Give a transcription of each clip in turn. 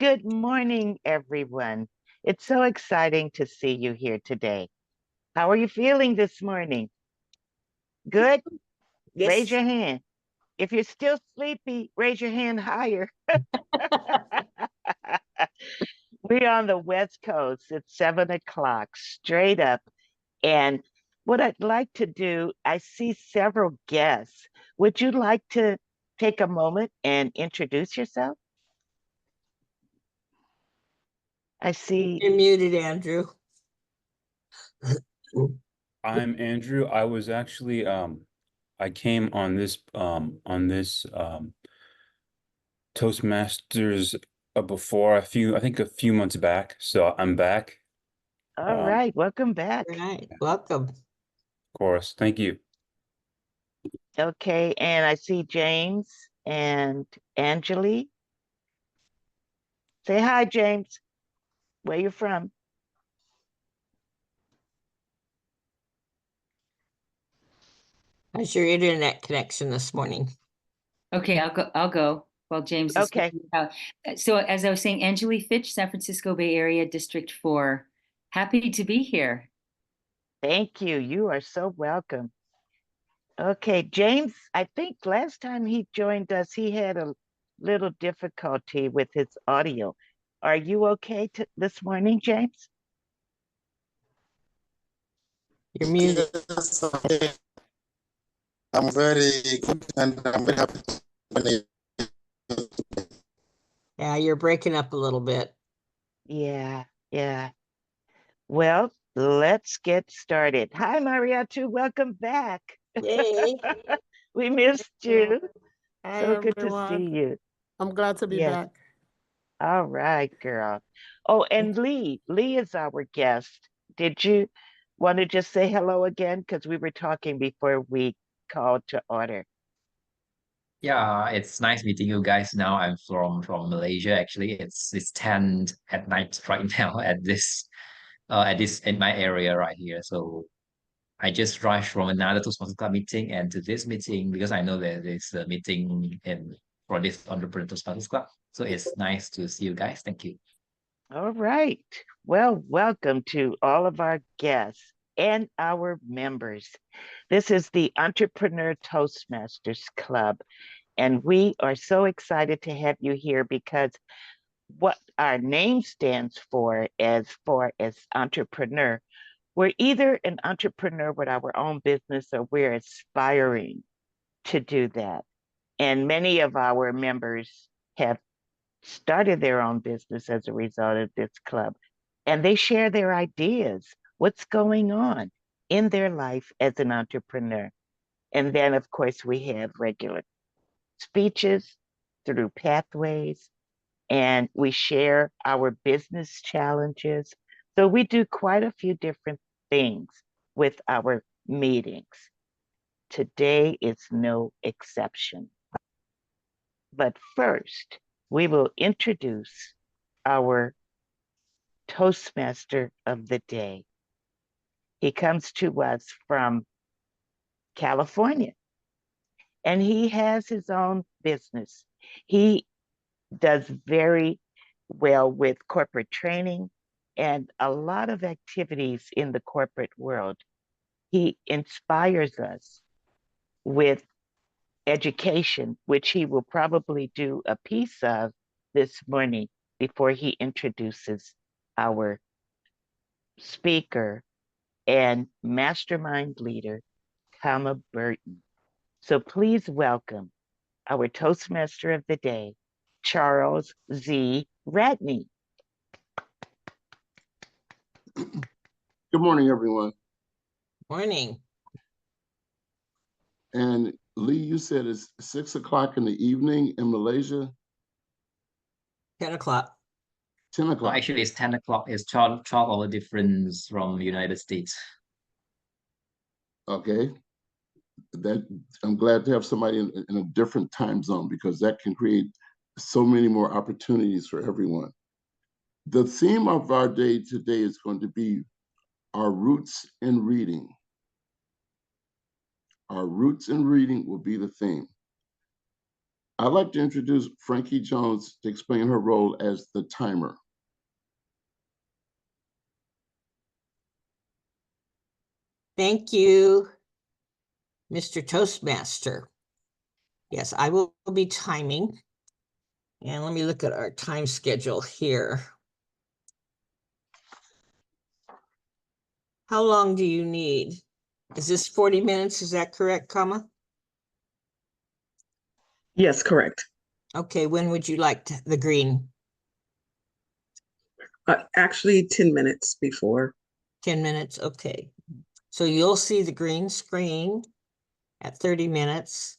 Good morning, everyone. It's so exciting to see you here today. How are you feeling this morning? Good? Raise Yes. your hand. If you're still sleepy, raise your hand higher. We're on the West Coast. It's 7 o'clock, straight up. And what I'd like to do, I see several guests. Would you like to take a moment and introduce yourself? I see. You're muted, Andrew. I'm Andrew. I was actually I came on this Toastmasters before I think a few months back. So I'm back. All Of right, welcome back. Right. Welcome. course. Thank you. Okay, and I see James and Angeli. Say hi, James. Where you from? How's your internet connection this morning? Okay, I'll go while James is Okay. figuring it out. So as I was saying, Angeli Fitch, San Francisco Bay Area, District 4. Happy to be here. Thank you. You are so welcome. Okay, James, I think last time he joined us, he had a little difficulty with his audio. Are you okay this morning, James? You're muted. Yes, I'm very good and I'm very happy to Yeah, you're breaking up a little bit. Yeah, yeah. Well, let's get started. Hi, Mariatu. Welcome back. Yay. We missed you. Hi, So good to everyone. see you. I'm glad to be Yes. back. All right, girl. Oh, and Lee is our guest. Did you want to just say hello again? Because we were talking before we called to order. Yeah, it's nice meeting you guys. Now I'm from Malaysia. Actually, it's 10 at night right now at my area right here. So I just rushed from another Toastmasters Club meeting and to this meeting because I know that there's a meeting in for this Entrepreneur Toastmasters Club. So it's nice to see you guys. Thank you. All right. Well, welcome to all of our guests and our members. This is the Entrepreneur Toastmasters Club, and we are so excited to have you here because what our name stands for as far as entrepreneur, we're either an entrepreneur with our own business or we're aspiring to do that. And many of our members have started their own business as a result of this club. And they share their ideas, what's going on in their life as an entrepreneur. And then, of course, we have regular speeches through pathways, and we share our business challenges. So we do quite a few different things with our meetings. Today is no exception. But first, we will introduce our Toastmaster of the day. He comes to us from California and he has his own business. He does very well with corporate training and a lot of activities in the corporate world. He inspires us with education, which he will probably do a piece of this morning before he introduces our speaker and mastermind leader, Kama Burton. So please welcome our Toastmaster of the day, Charles Z. Radney. Good morning, everyone. Morning. And Lee, you said it's 6 o'clock in the evening in Malaysia, 10 o'clock. 10 Well, o'clock. actually, it's 10 o'clock. It's 12 hour difference from the United States. Okay. That I'm glad to have somebody in a different time zone because that can create so many more opportunities for everyone. The theme of our day today is going to be our roots in reading. Our roots in reading will be the theme. I'd like to introduce Frankie Jones to explain her role as the timer. Thank you, Mr. Toastmaster. Yes, I will be timing. And let me look at our time schedule here. How long do you need? Is this 40 minutes? Is that correct, comma? Yes, correct. Okay, when would you like the green? Actually, 10 minutes before. 10 minutes, okay. So you'll see the green screen at 30 minutes,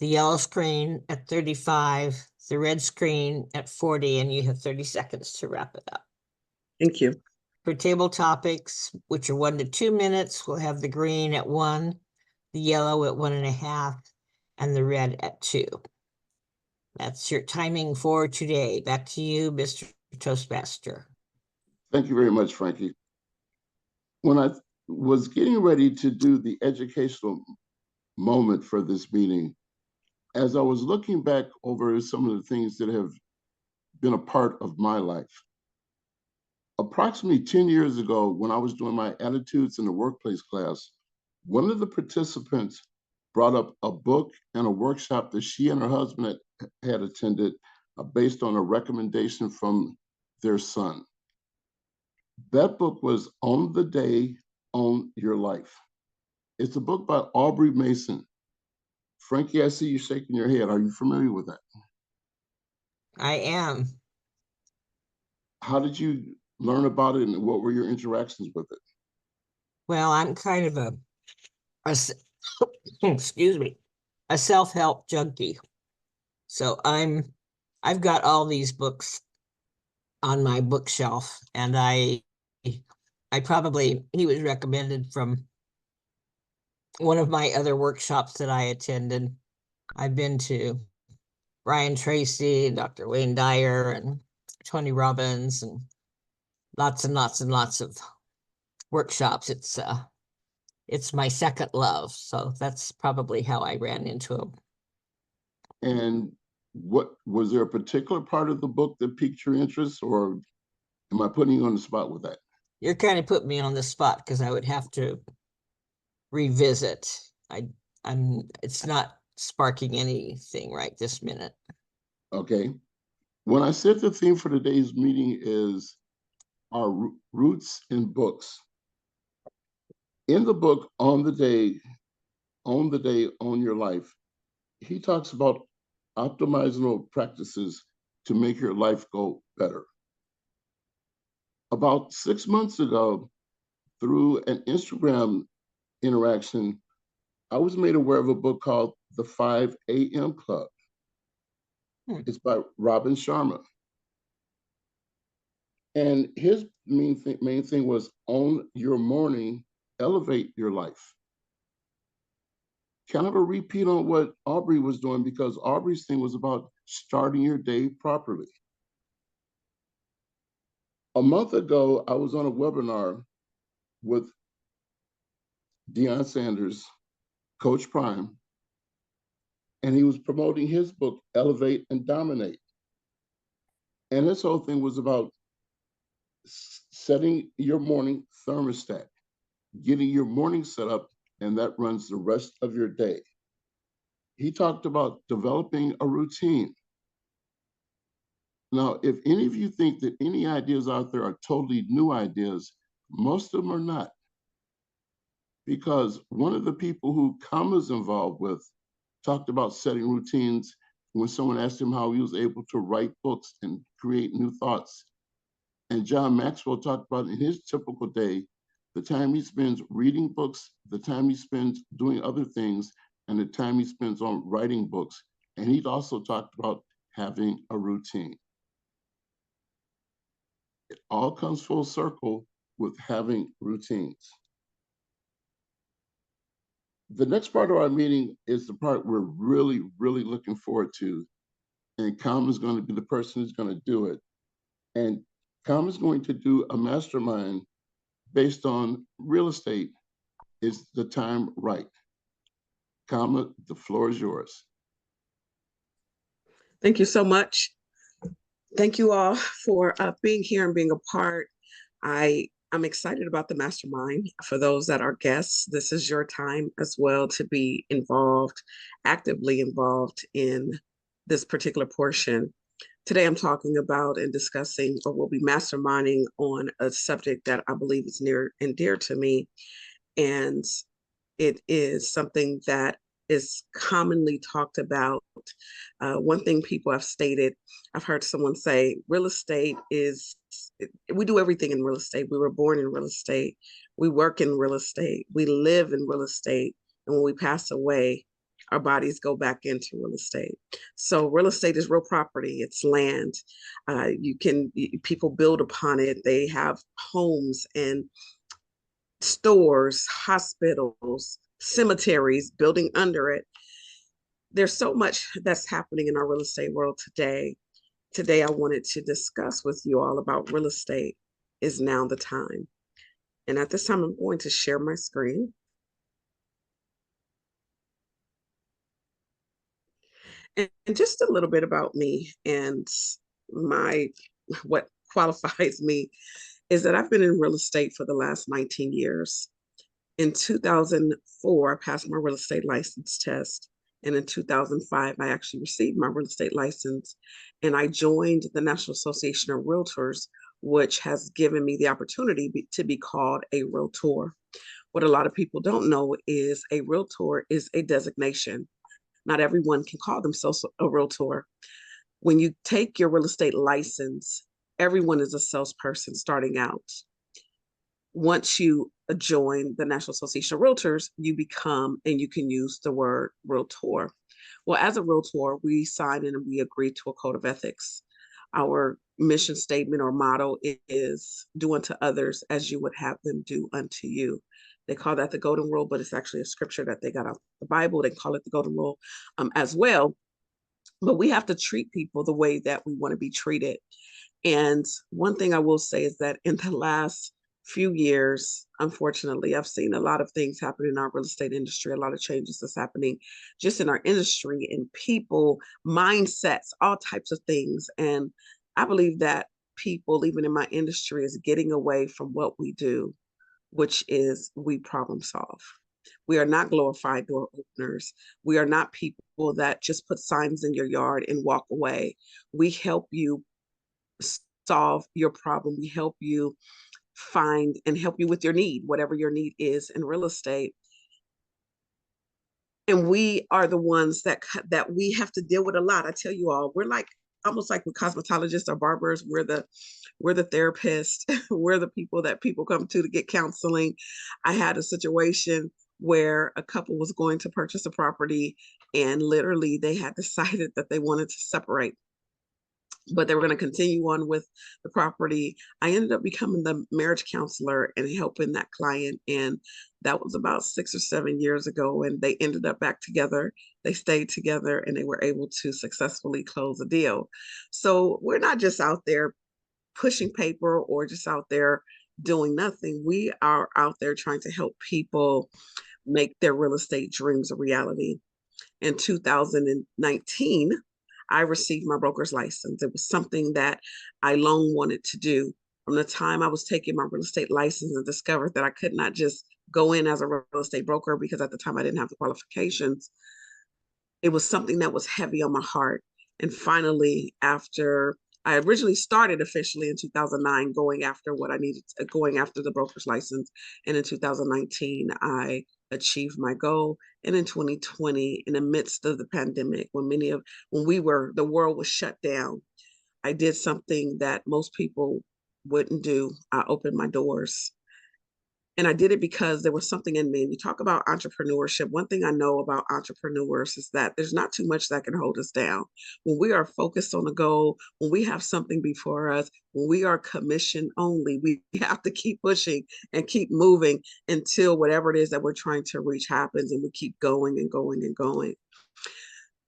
the yellow screen at 35, the red screen at 40, and you have 30 seconds to wrap it up. Thank you. For table topics, which are 1 to 2 minutes, we'll have the green at 1, the yellow at 1.5, and the red at 2. That's your timing for today. Back to you, Mr. Toastmaster. Thank you very much, Frankie. When I was getting ready to do the educational moment for this meeting, as I was looking back over some of the things that have been a part of my life, approximately 10 years ago, when I was doing my attitudes in the workplace class, one of the participants brought up a book and a workshop that she and her husband had attended based on a recommendation from their son. That book was On the Day, Own Your Life. It's a book by Aubrey Mason. Frankie, I see you shaking your head. Are you familiar with that? I am. How did you learn about it and what were your interactions with it? Well, I'm kind of excuse me, a self-help junkie. So I've got all these books on my bookshelf, and he was recommended from one of my other workshops that I attended. I've been to Brian Tracy, Dr. Wayne Dyer, and Tony Robbins, and lots of workshops. It's my second love, so that's probably how I ran into him. And what was there a particular part of the book that piqued your interest, or am I putting you on the spot with that? You're kind of putting me on the spot because I would have to revisit. It's not sparking anything right this minute. Okay. When I said the theme for today's meeting is our roots in books. In the book, On the Day, Own Your Life, he talks about optimizing practices to make your life go better. About 6 months ago, through an Instagram interaction, I was made aware of a book called The 5 a.m. Club. It's by Robin Sharma. And his main thing was own your morning, elevate your life. Kind of a repeat on what Aubrey was doing, because Aubrey's thing was about starting your day properly. A month ago, I was on a webinar with Deion Sanders, Coach Prime, and he was promoting his book, Elevate and Dominate. And this whole thing was about setting your morning thermostat, getting your morning set up, and that runs the rest of your day. He talked about developing a routine. Now, if any of you think that any ideas out there are totally new ideas, most of them are not. Because one of the people who Kama's involved with talked about setting routines when someone asked him how he was able to write books and create new thoughts. And John Maxwell talked about in his typical day, the time he spends reading books, the time he spends doing other things, and the time he spends on writing books. And he'd also talked about having a routine. It all comes full circle with having routines. The next part of our meeting is the part we're really, really looking forward to. And Kam is going to be the person who's going to do it. And Kam is going to do a mastermind based on real estate. Is the time right? Kama, the floor is yours. Thank you so much. Thank you all for being here and being a part. I'm excited about the mastermind. For those that are guests, this is your time as well to be involved, actively involved in this particular portion. Today, I'm talking about and discussing, or we'll be masterminding on a subject that I believe is near and dear to me. And it is something that is commonly talked about. One thing people have stated, I've heard someone say, real estate is, we do everything in real estate. We were born in real estate. We work in real estate. We live in real estate. And when we pass away, our bodies go back into real estate. So real estate is real property. It's land. People build upon it. They have homes and stores, hospitals, cemeteries, building under it. There's so much that's happening in our real estate world today. Today, I wanted to discuss with you all about real estate is now the time. And at this time, I'm going to share my screen. And just a little bit about me and what qualifies me is that I've been in real estate for the last 19 years. In 2004, I passed my real estate license test. And in 2005, I actually received my real estate license. And I joined the National Association of Realtors, which has given me the opportunity to be called a realtor. What a lot of people don't know is a realtor is a designation. Not everyone can call themselves a realtor. When you take your real estate license, everyone is a salesperson starting out. Once you join the National Association of Realtors, you become, and you can use the word realtor. Well, as a realtor, we sign and we agree to a code of ethics. Our mission statement or motto is do unto others as you would have them do unto you. They call that the golden rule, but it's actually a scripture that they got out of the Bible. They call it the golden rule as well. But we have to treat people the way that we want to be treated. And one thing I will say is that in the last few years, unfortunately, I've seen a lot of things happen in our real estate industry, a lot of changes that's happening just in our industry and people, mindsets, all types of things. And I believe that people, even in my industry, is getting away from what we do, which is we problem solve. We are not glorified door openers. We are not people that just put signs in your yard and walk away. We help you solve your problem. We help you find and help you with your need, whatever your need is in real estate. And we are the ones that we have to deal with a lot. I tell you all, we're like almost like with cosmetologists or barbers. We're the therapists. We're the people that people come to get counseling. I had a situation where a couple was going to purchase a property and literally they had decided that they wanted to separate, but they were going to continue on with the property. I ended up becoming the marriage counselor and helping that client. And that was about 6 or 7 years ago. And they ended up back together. They stayed together and they were able to successfully close a deal. So we're not just out there pushing paper or just out there doing nothing. We are out there trying to help people make their real estate dreams a reality. In 2019, I received my broker's license. It was something that I long wanted to do. From the time I was taking my real estate license and discovered that I could not just go in as a real estate broker because at the time I didn't have the qualifications, it was something that was heavy on my heart. And finally, after I originally started officially in 2009, going after what I needed, going after the broker's license. And in 2019, I achieved my goal. And in 2020, in the midst of the pandemic, when the world was shut down, I did something that most people wouldn't do. I opened my doors. And I did it because there was something in me. And you talk about entrepreneurship. One thing I know about entrepreneurs is that there's not too much that can hold us down. When we are focused on a goal, when we have something before us, when we are commission only, we have to keep pushing and keep moving until whatever it is that we're trying to reach happens, and we keep going and going and going.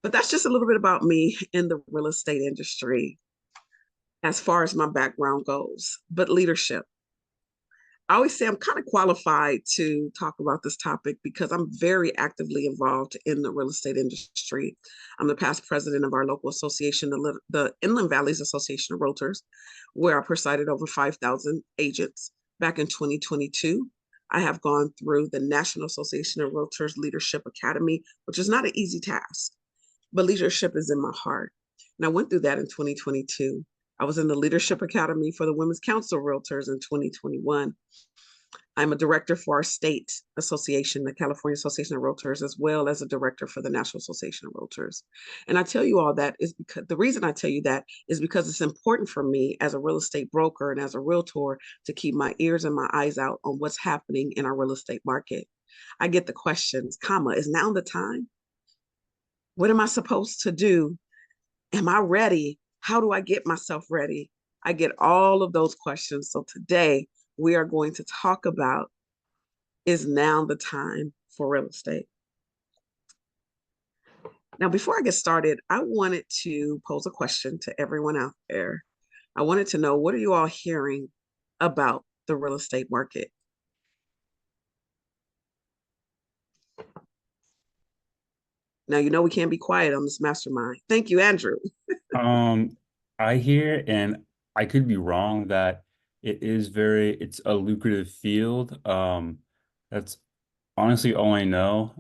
But that's just a little bit about me in the real estate industry as far as my background goes. But leadership. I always say I'm kind of qualified to talk about this topic because I'm very actively involved in the real estate industry. I'm the past president of our local association, the Inland Valleys Association of Realtors, where I presided over 5,000 agents back in 2022. I have gone through the National Association of Realtors Leadership Academy, which is not an easy task, but leadership is in my heart. And I went through that in 2022. I was in the Leadership Academy for the Women's Council of Realtors in 2021. I'm a director for our state association, the California Association of Realtors, as well as a director for the National Association of Realtors. And I tell you all that is because the reason I tell you that is because it's important for me as a real estate broker and as a realtor to keep my ears and my eyes out on what's happening in our real estate market. I get the questions, is now the time? What am I supposed to do? Am I ready? How do I get myself ready? I get all of those questions. So today we are going to talk about, is now the time for real estate? Now, before I get started, I wanted to pose a question to everyone out there. I wanted to know, what are you all hearing about the real estate market? Now, you know we can't be quiet on this mastermind. Thank you, Andrew. I hear, and I could be wrong, that it's a lucrative field. That's honestly all I know,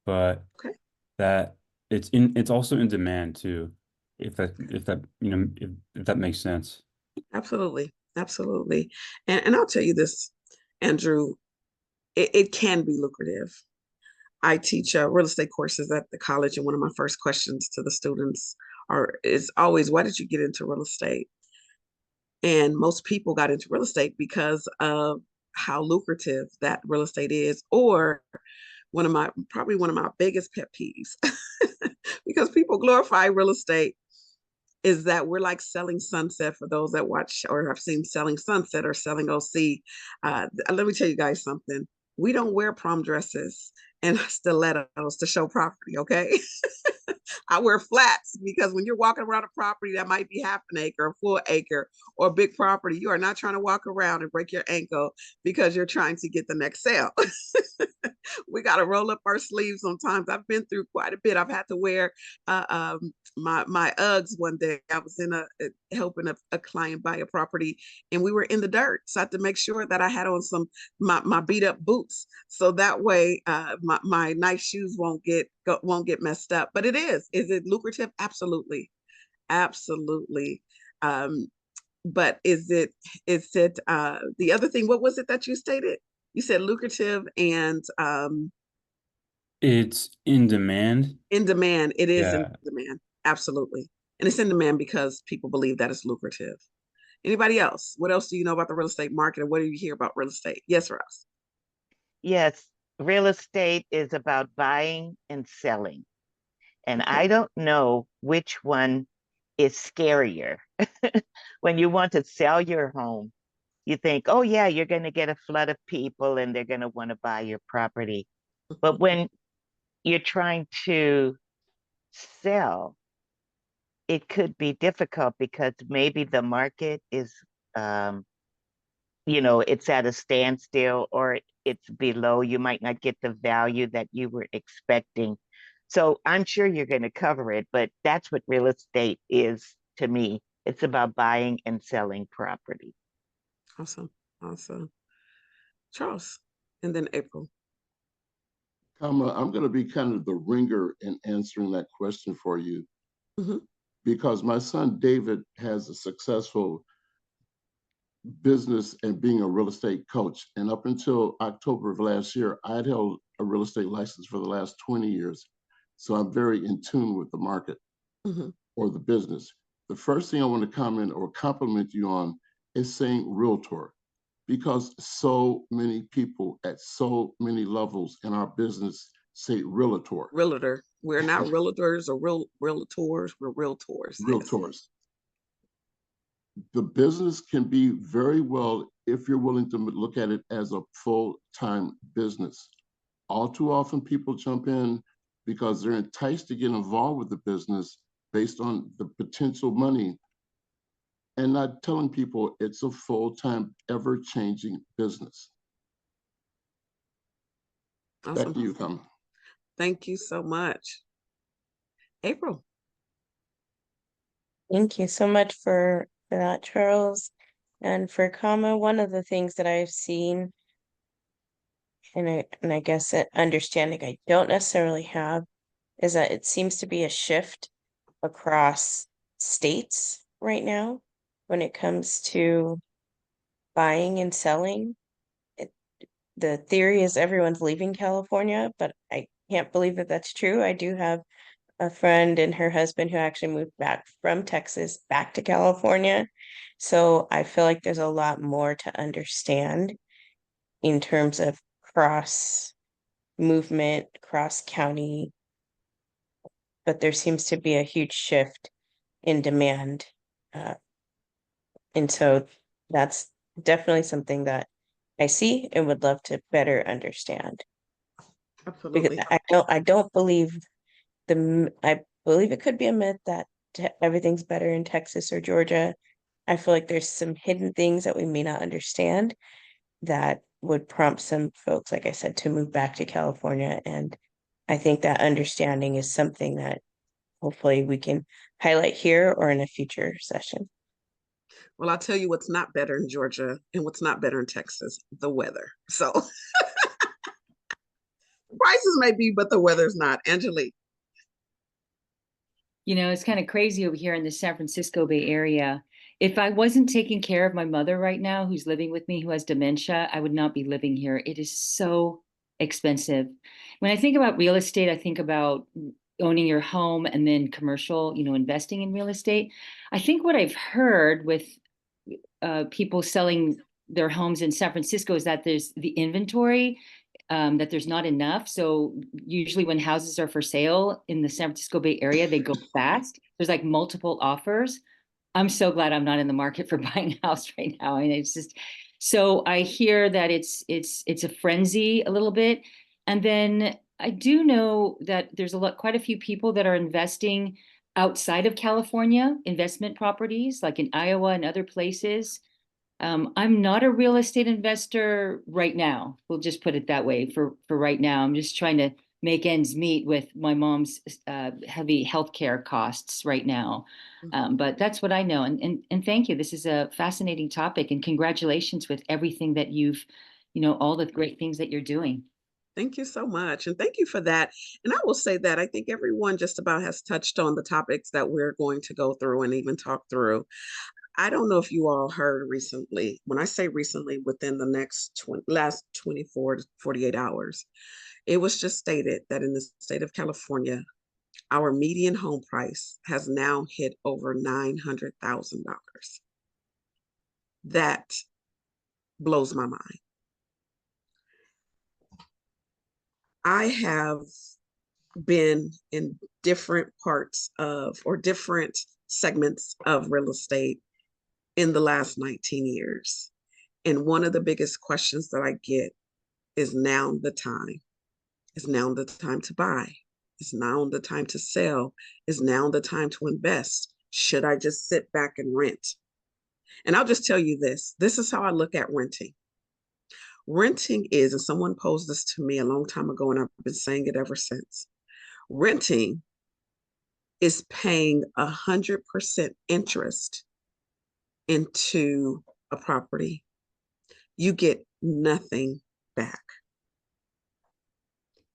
but Okay. that it's also in demand too, if that if that makes sense. Absolutely. Absolutely. And I'll tell you this, Andrew, it can be lucrative. I teach real estate courses at the college, and one of my first questions to the students is always, why did you get into real estate? And most people got into real estate because of how lucrative that real estate is, or probably one of my biggest pet peeves, because people glorify real estate, is that we're like Selling Sunset. For those that watch or have seen Selling Sunset or Selling OC, let me tell you guys something. We don't wear prom dresses and stilettos to show property, okay? I wear flats because when you're walking around a property that might be half an acre, a full acre, or a big property, you are not trying to walk around and break your ankle because you're trying to get the next sale. We got to roll up our sleeves sometimes. I've been through quite a bit. I've had to wear my Uggs one day. I was helping a client buy a property, and we were in the dirt. So I had to make sure that I had on my beat up boots, so that way my nice shoes won't get messed up. But is it lucrative? Absolutely, absolutely. But is it the other thing? What was it that you stated? You said lucrative and It's in demand. in demand. It is in Yeah. demand. Absolutely. And it's in demand because people believe that it's lucrative. Anybody else? What else do you know about the real estate market, and what do you hear about real estate? Yes, Roz. Yes, real estate is about buying and selling. And Okay. I don't know which one is scarier. When you want to sell your home, you think, oh, yeah, you're going to get a flood of people and they're going to want to buy your property. But when you're trying to sell, it could be difficult because maybe the market is, um, it's at a standstill or it's below. You might not get the value that you were expecting. So I'm sure you're going to cover it, but that's what real estate is to me. It's about buying and selling property. Awesome. Awesome. Charles, and then April. I'm going to be kind of the ringer in answering that question for you, because my son David has a successful business and being a real estate coach. And up until October of last year, I'd held a real estate license for the last 20 years. So I'm very in tune with the market or the business. The first thing I want to comment or compliment you on is saying realtor, because so many people at so many levels in our business say realtor. Realtor. We're not realtors or realtors. We're realtors. Realtors. Yes. The business can be very well, if you're willing to look at it as a full-time business. All too often people jump in because they're enticed to get involved with the business based on the potential money. and not telling people it's a full-time, ever-changing business. Awesome. Back to you, Kama. Thank you so much. April. Thank you so much for that, Charles. And for Kama, one of the things that I've seen, and I guess that understanding I don't necessarily have, is that it seems to be a shift across states right now when it comes to buying and selling. The theory is everyone's leaving California, but I can't believe that that's true. I do have a friend and her husband who actually moved back from Texas back to California. So I feel like there's a lot more to understand in terms of cross movement, cross county, but there seems to be a huge shift in demand. And so that's definitely something that I see and would love to better understand. Because Absolutely. I don't believe I believe it could be a myth that everything's better in Texas or Georgia. I feel like there's some hidden things that we may not understand that would prompt some folks, like I said, to move back to California. And I think that understanding is something that hopefully we can highlight here or in a future session. Well, I'll tell you what's not better in Georgia and what's not better in Texas, the weather. So prices may be, but the weather's not. Angelique. You know, it's kind of crazy over here in the San Francisco Bay Area. If I wasn't taking care of my mother right now, who's living with me, who has dementia, I would not be living here. It is so expensive. When I think about real estate, I think about owning your home and then commercial, investing in real estate. I think what I've heard with people selling their homes in San Francisco is that there's the inventory, that there's not enough. So usually when houses are for sale in the San Francisco Bay Area, they go fast. There's like multiple offers. I'm so glad I'm not in the market for buying a house right now. And it's just, so I hear that it's a frenzy a little bit. And then I do know that there's quite a few people that are investing outside of California, investment properties like in Iowa and other places. I'm not a real estate investor right now. We'll just put it that way for right now. I'm just trying to make ends meet with my mom's heavy healthcare costs right now. But that's what I know. And thank you. This is a fascinating topic, and congratulations with everything that you've, all the great things that you're doing. Thank you so much. And thank you for that. And I will say that I think everyone just about has touched on the topics that we're going to go through and even talk through. I don't know if you all heard recently, when I say recently, within the last 24 to 48 hours, it was just stated that in the state of California, our median home price has now hit over $900,000. That blows my mind. I have been in different parts of, or different segments of real estate in the last 19 years. And one of the biggest questions that I get is now the time? Is now the time to buy? Is now the time to sell? Is now the time to invest? Should I just sit back and rent? And I'll just tell you this. This is how I look at renting. Renting is, and someone posed this to me a long time ago, and I've been saying it ever since. Renting is paying 100% interest into a property. You get nothing back.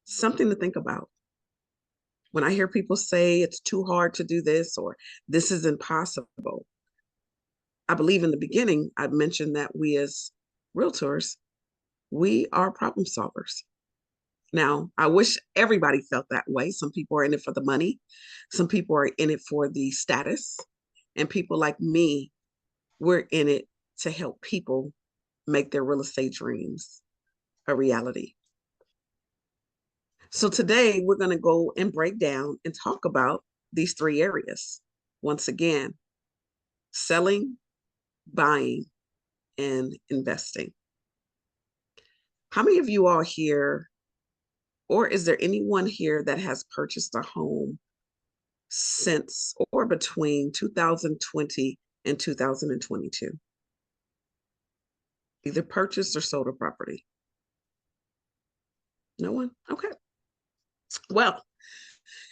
Something to think about. When I hear people say it's too hard to do this or this is impossible, I believe in the beginning, I mentioned that we as realtors, we are problem solvers. Now, I wish everybody felt that way. Some people are in it for the money. Some people are in it for the status. And people like me, we're in it to help people make their real estate dreams a reality. So today we're going to go and break down and talk about these three areas. Once again, selling, buying, and investing. How many of you all here, or is there anyone here that has purchased a home since or between 2020 in 2022? Either purchased or sold a property? No one? Okay. Well,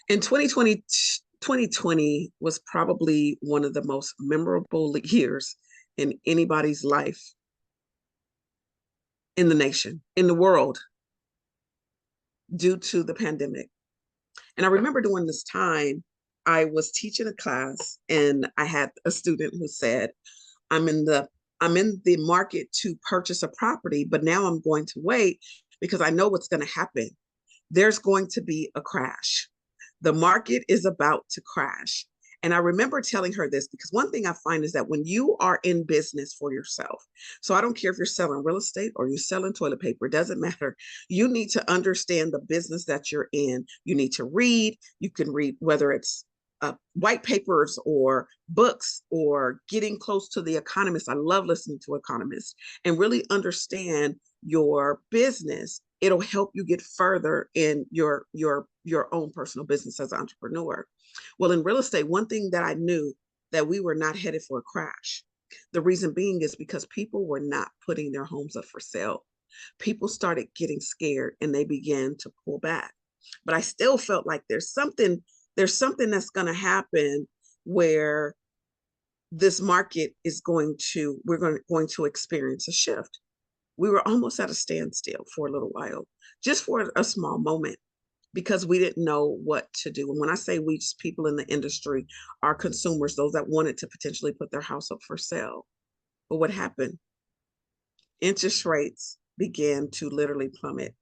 in 2020 was probably one of the most memorable years in anybody's life in the nation, in the world, due to the pandemic. And I remember during this time, I was teaching a class and I had a student who said, I'm in the market to purchase a property, but now I'm going to wait because I know what's going to happen. There's going to be a crash. The market is about to crash. And I remember telling her this because one thing I find is that when you are in business for yourself, so I don't care if you're selling real estate or you're selling toilet paper, it doesn't matter. You need to understand the business that you're in. You need to read. You can read whether it's white papers or books or getting close to the economists. I love listening to economists and really understand your business. It'll help you get further in your own personal business as an entrepreneur. Well, in real estate, one thing that I knew that we were not headed for a crash. The reason being is because people were not putting their homes up for sale. People started getting scared and they began to pull back. But I still felt like there's something that's going to happen where this market is going to experience a shift. We were almost at a standstill for a little while, just for a small moment, because we didn't know what to do. And when I say we, just people in the industry, our consumers, those that wanted to potentially put their house up for sale. But what happened? Interest rates began to literally plummet.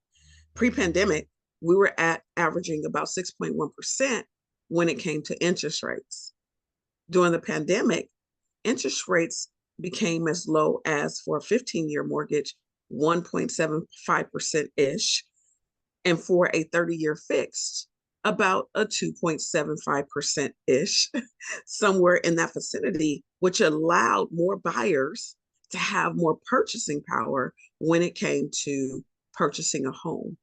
Pre-pandemic, we were at averaging about 6.1% when it came to interest rates. During the pandemic, interest rates became as low as, for a 15-year mortgage, 1.75%-ish, and for a 30-year fixed, about a 2.75%-ish, somewhere in that vicinity, which allowed more buyers to have more purchasing power when it came to purchasing a home.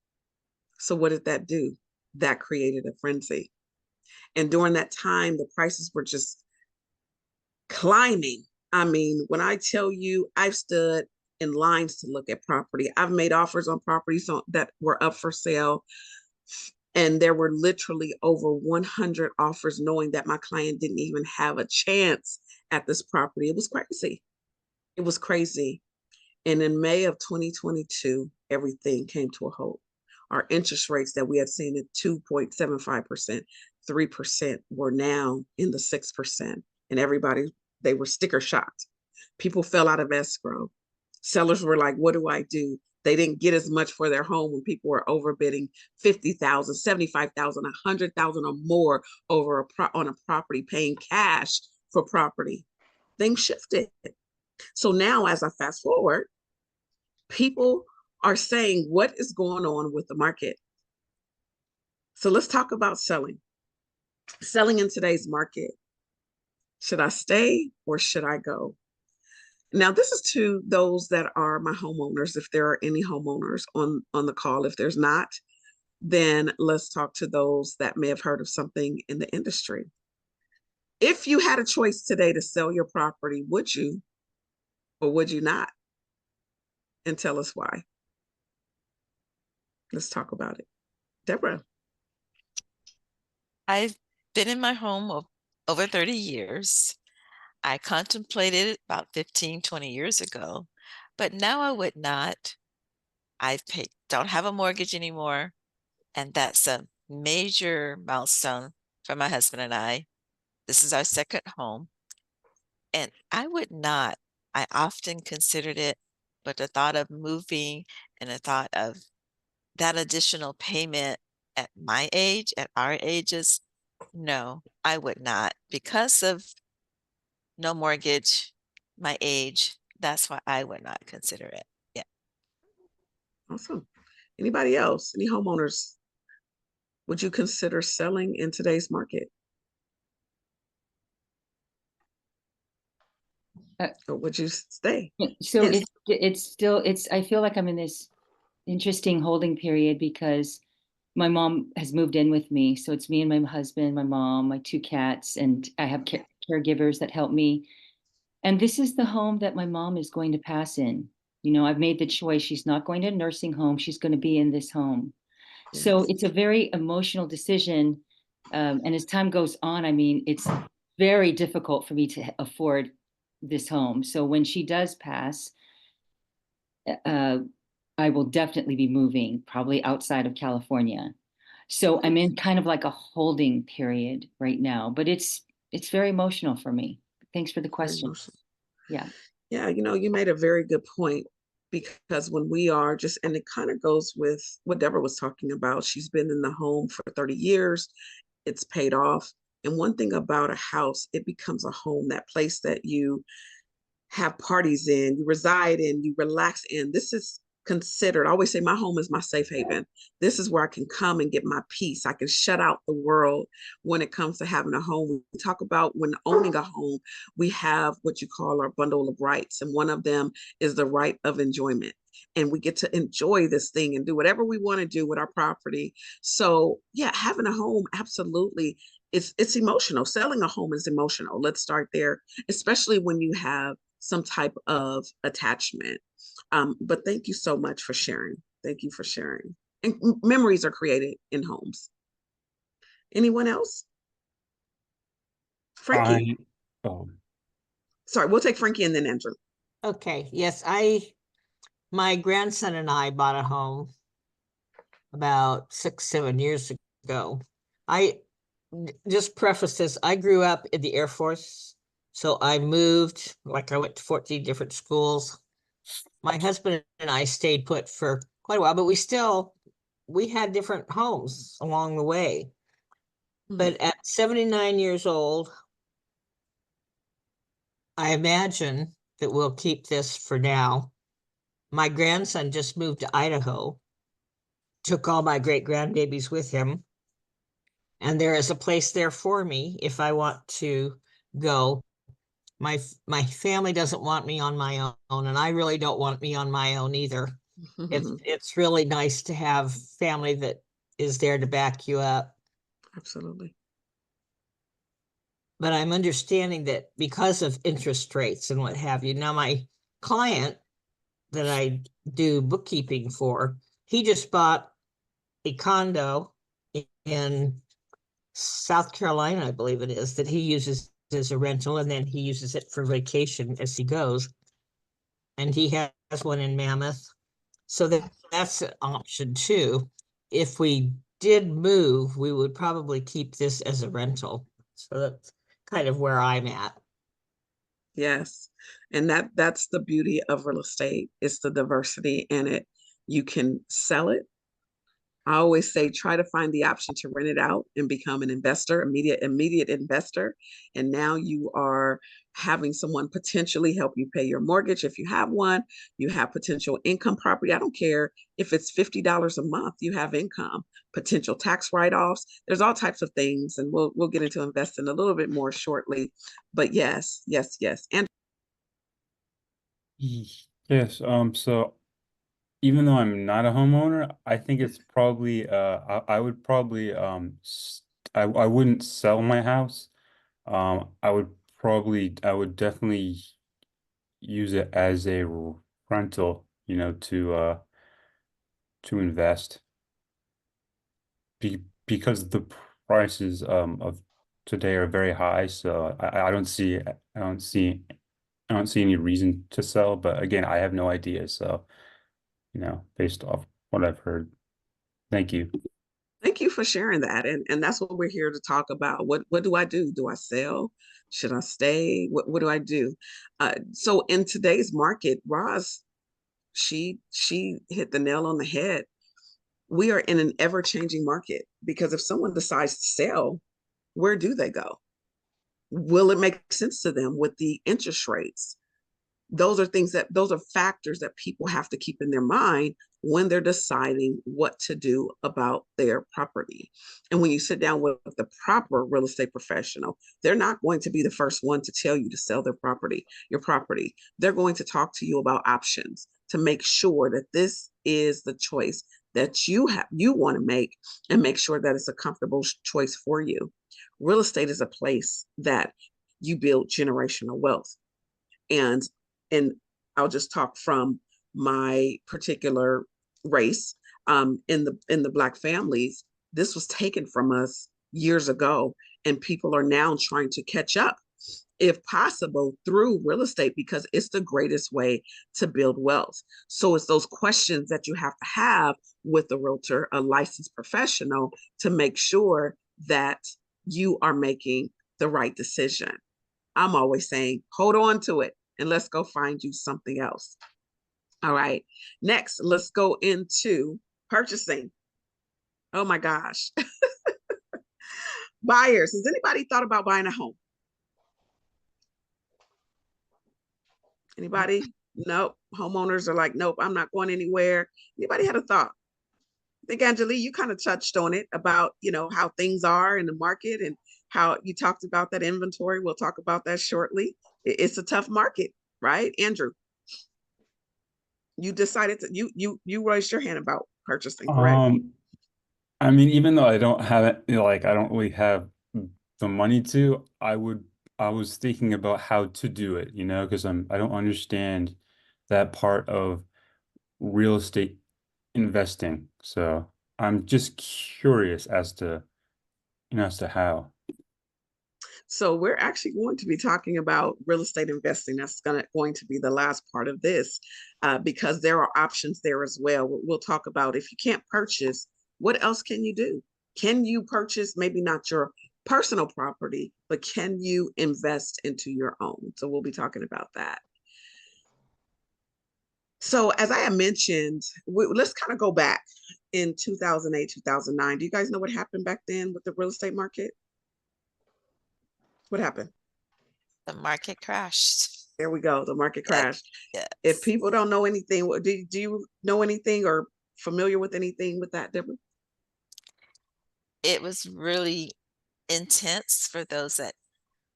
So what did that do? That created a frenzy. And during that time, the prices were just climbing. I mean, when I tell you, I've stood in lines to look at property. I've made offers on properties that were up for sale. And there were literally over 100 offers, knowing that my client didn't even have a chance at this property. It was crazy. It was crazy. And in May of 2022, everything came to a halt. Our interest rates that we had seen at 2.75%, 3% were now in the 6%. And everybody, they were sticker shocked. People fell out of escrow. Sellers were like, what do I do? They didn't get as much for their home when people were overbidding $50,000, $75,000, $100,000 or more on a property, paying cash for property. Things shifted. So now, as I fast forward, people are saying, what is going on with the market? So let's talk about selling. Selling in today's market. Should I stay or should I go? Now, this is to those that are my homeowners, if there are any homeowners on the call. If there's not, then let's talk to those that may have heard of something in the industry. If you had a choice today to sell your property, would you or would you not? And tell us why. Let's talk about it. Deborah. I've been in my home over 30 years. I contemplated it about 15, 20 years ago, but now I would not. Don't have a mortgage anymore, and that's a major milestone for my husband and I. This is our second home, and I would not. I often considered it, but the thought of moving and the thought of that additional payment at my age, at our ages, no, I would not. Because of no mortgage, my age, that's why I would not consider it. Yeah. Awesome. Anybody else? Any homeowners? Would you consider selling in today's market? Or would you stay? So Yes. I feel like I'm in this interesting holding period because my mom has moved in with me. So it's me and my husband, my mom, my two cats, and I have caregivers that help me. And this is the home that my mom is going to pass in. You know, I've made the choice. She's not going to a nursing home. She's going to be in this home. So Yes. it's a very emotional decision. And as time goes on, I mean, it's very difficult for me to afford this home. So when she does pass, I will definitely be moving, probably outside of California. So I'm in kind of like a holding period right now, but it's very emotional for me. Thanks for the Very question. emotional. Yeah. Yeah, you know, you made a very good point, because when we are just, and it kind of goes with what Deborah was talking about. She's been in the home for 30 years, it's paid off. And one thing about a house, it becomes a home, that place that you have parties in, you reside in, you relax in. This is considered, I always say my home is my safe haven. This is where I can come and get my peace. I can shut out the world when it comes to having a home. We talk about when owning a home, we have what you call our bundle of rights. And one of them is the right of enjoyment. And we get to enjoy this thing and do whatever we want to do with our property. So yeah, having a home, absolutely. It's emotional. Selling a home is emotional. Let's start there, especially when you have some type of attachment. But thank you so much for sharing. Thank you for sharing. And memories are created in homes. Anyone else? Frankie. Oh, Sorry, we'll take Frankie and then Andrew. Okay, yes, my grandson and I bought a home about 6-7 years ago. I just preface this, I grew up in the Air Force, so I moved, like I went to 14 different schools. My husband and I stayed put for quite a while, but we had different homes along the way. But at 79 years old, I imagine that we'll keep this for now. My grandson just moved to Idaho, took all my great grandbabies with him, and there is a place there for me if I want to go. My family doesn't want me on my own, and I really don't want me on my own either. It's really nice to have family that is there to back you up. Absolutely. But I'm understanding that because of interest rates and what have you. Now, my client that I do bookkeeping for, he just bought a condo in South Carolina, I believe it is, that he uses as a rental, and then he uses it for vacation as he goes. And he has one in Mammoth. So that's an option too. If we did move, we would probably keep this as a rental. So that's kind of where I'm at. Yes. And that's the beauty of real estate. It's the diversity in it. You can sell it. I always say try to find the option to rent it out and become an investor, immediate investor. And now you are having someone potentially help you pay your mortgage if you have one. You have potential income property. I don't care if it's $50 a month, you have income, potential tax write-offs. There's all types of things, and we'll get into investing a little bit more shortly. But yes, yes, yes. And yes. So even though I'm not a homeowner, I think it's probably I would probably I wouldn't sell my house. I would definitely use it as a rental, to invest. Because the prices of today are very high, so I don't see any reason to sell. But again, I have no idea, so based off what I've heard. Thank you. thank you for sharing that. And that's what we're here to talk about. What do I do? Do I sell? Should I stay? What do I do? So in today's market, Roz, she hit the nail on the head. We are in an ever-changing market, because if someone decides to sell, where do they go? Will it make sense to them with the interest rates? Those are factors that people have to keep in their mind when they're deciding what to do about their property. And when you sit down with the proper real estate professional, they're not going to be the first one to tell you to sell your property. They're going to talk to you about options to make sure that this is the choice that you want to make, and make sure that it's a comfortable choice for you. Real estate is a place that you build generational wealth. And I'll just talk from my particular race. In the Black families, this was taken from us years ago, and people are now trying to catch up, if possible, through real estate, because it's the greatest way to build wealth. So it's those questions that you have to have with a realtor, a licensed professional, to make sure that you are making the right decision. I'm always saying, hold on to it and let's go find you something else. All right. Next, let's go into purchasing. Oh my gosh. Buyers. Has anybody thought about buying a home? Anybody? Nope. Homeowners are like, nope, I'm not going anywhere. Anybody had a thought? I think, Angelique, you kind of touched on it about, how things are in the market and how you talked about that inventory. We'll talk about that shortly. It's a tough market, right? Andrew, you decided to, you raised your hand about purchasing, correct? I mean, even though I don't have it, like I don't really have the money to, I was thinking about how to do it, because I don't understand that part of real estate investing. So I'm just curious as to, as to how. So we're actually going to be talking about real estate investing. That's going to be the last part of this, because there are options there as well. We'll talk about, if you can't purchase, what else can you do? Can you purchase maybe not your personal property, but can you invest into your own? So we'll be talking about that. So as I had mentioned, let's kind of go back in 2008, 2009. Do you guys know what happened back then with the real estate market? What happened? The market crashed. There we go. The market crashed. Yes. If people don't know anything, do you know anything or familiar with anything with that, Deborah? It was really intense for those that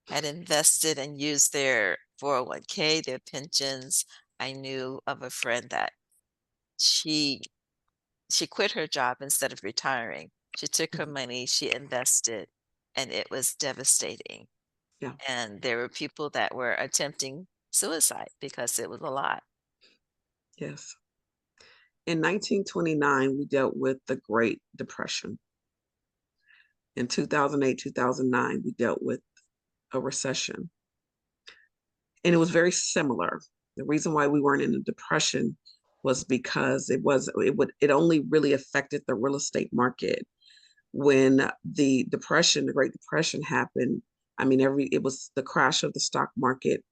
had invested and used their 401k, their pensions. I knew of a friend that she quit her job instead of retiring. She took her money, she invested, and it was devastating. Yeah. And there were people that were attempting suicide because it was a lot. Yes. In 1929, we dealt with the Great Depression. In 2008, 2009, we dealt with a recession. And it was very similar. The reason why we weren't in a depression was because it only really affected the real estate market. When the Great Depression happened, I mean, it was the crash of the stock market.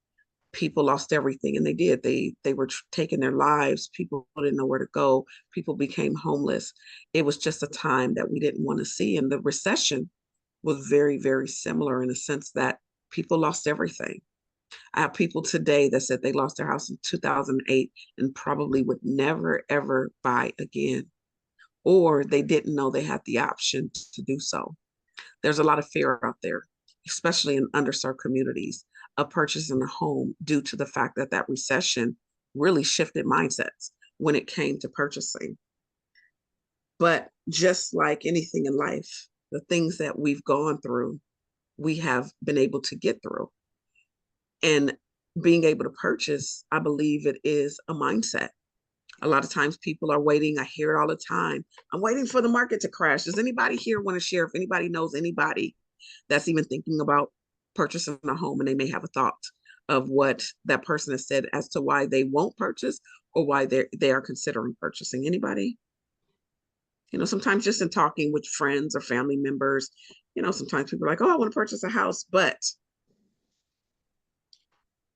People lost everything, and they did. They were taking their lives. People didn't know where to go. People became homeless. It was just a time that we didn't want to see. And the recession was very, very similar in the sense that people lost everything. I have people today that said they lost their house in 2008 and probably would never, ever buy again, or they didn't know they had the option to do so. There's a lot of fear out there, especially in underserved communities, of purchasing a home due to the fact that that recession really shifted mindsets when it came to purchasing. But just like anything in life, the things that we've gone through, we have been able to get through. And being able to purchase, I believe it is a mindset. A lot of times people are waiting. I hear it all the time. I'm waiting for the market to crash. Does anybody here want to share if anybody knows anybody that's even thinking about purchasing a home, and they may have a thought of what that person has said as to why they won't purchase or why they are considering purchasing? Anybody? Sometimes just in talking with friends or family members, sometimes people are like, oh, I want to purchase a house, but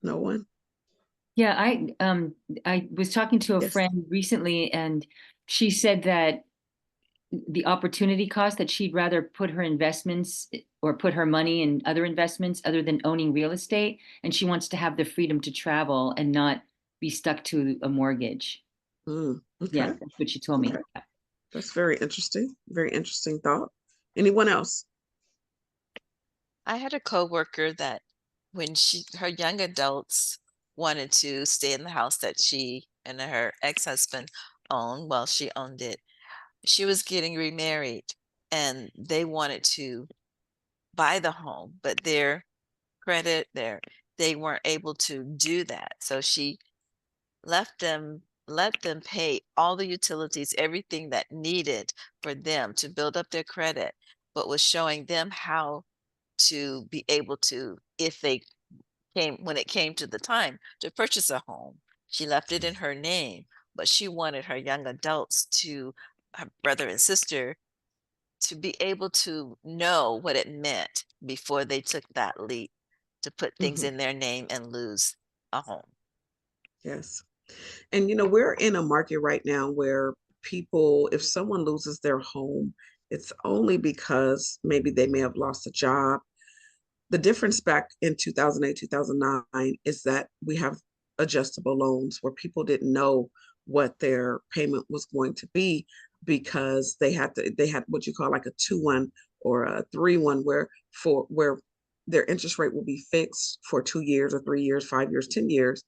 no one. Yeah, I was talking to a Yes. friend recently, and she said that the opportunity cost, that she'd rather put her investments or put her money in other investments other than owning real estate, and she wants to have the freedom to travel and not be stuck to a mortgage. Okay. Yeah, that's what she told me. Okay. That's very interesting. Very interesting thought. Anyone else? I had a coworker that when her young adults wanted to stay in the house that she and her ex-husband owned, well, she owned it. She was getting remarried and they wanted to buy the home, but their credit, their they weren't able to do that. So she let them pay all the utilities, everything that needed for them to build up their credit, but was showing them how to be able to, if they when it came to the time to purchase a home, she left it in her name, but she wanted her young adults to, her brother and sister, to be able to know what it meant before they took that leap to put things in their name and lose a home. Yes. And, you know, we're in a market right now where people, if someone loses their home, it's only because maybe they may have lost a job. The difference back in 2008, 2009 is that we have adjustable loans where people didn't know what their payment was going to be because they had what you call like a 2-1 or a 3-1 where their interest rate will be fixed for 2 years or 3 years, 5 years, 10 years,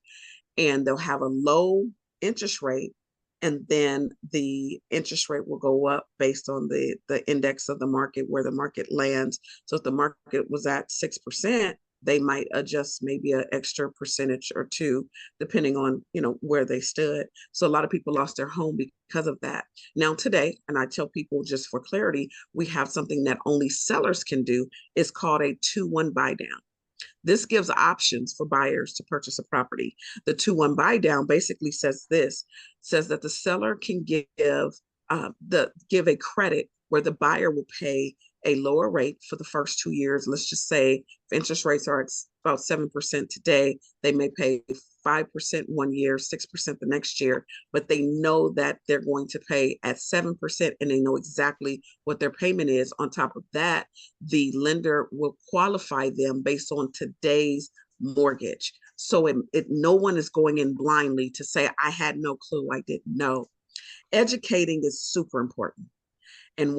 and they'll have a low interest rate, and then the interest rate will go up based on the index of the market, where the market lands. So if the market was at 6%, they might adjust maybe an extra percentage or two, depending on, you know, where they stood. So a lot of people lost their home because of that. Now today, and I tell people just for clarity, we have something that only sellers can do. It's called a 2-1 buy down. This gives options for buyers to purchase a property. The 2-1 buy down basically says that the seller can give a credit where the buyer will pay a lower rate for the first 2 years. Let's just say if interest rates are at about 7% today, they may pay 5% 1 year, 6% the next year, but they know that they're going to pay at 7% and they know exactly what their payment is. On top of that, the lender will qualify them based on today's mortgage. So no one is going in blindly to say, I had no clue, I didn't know. Educating is super important. And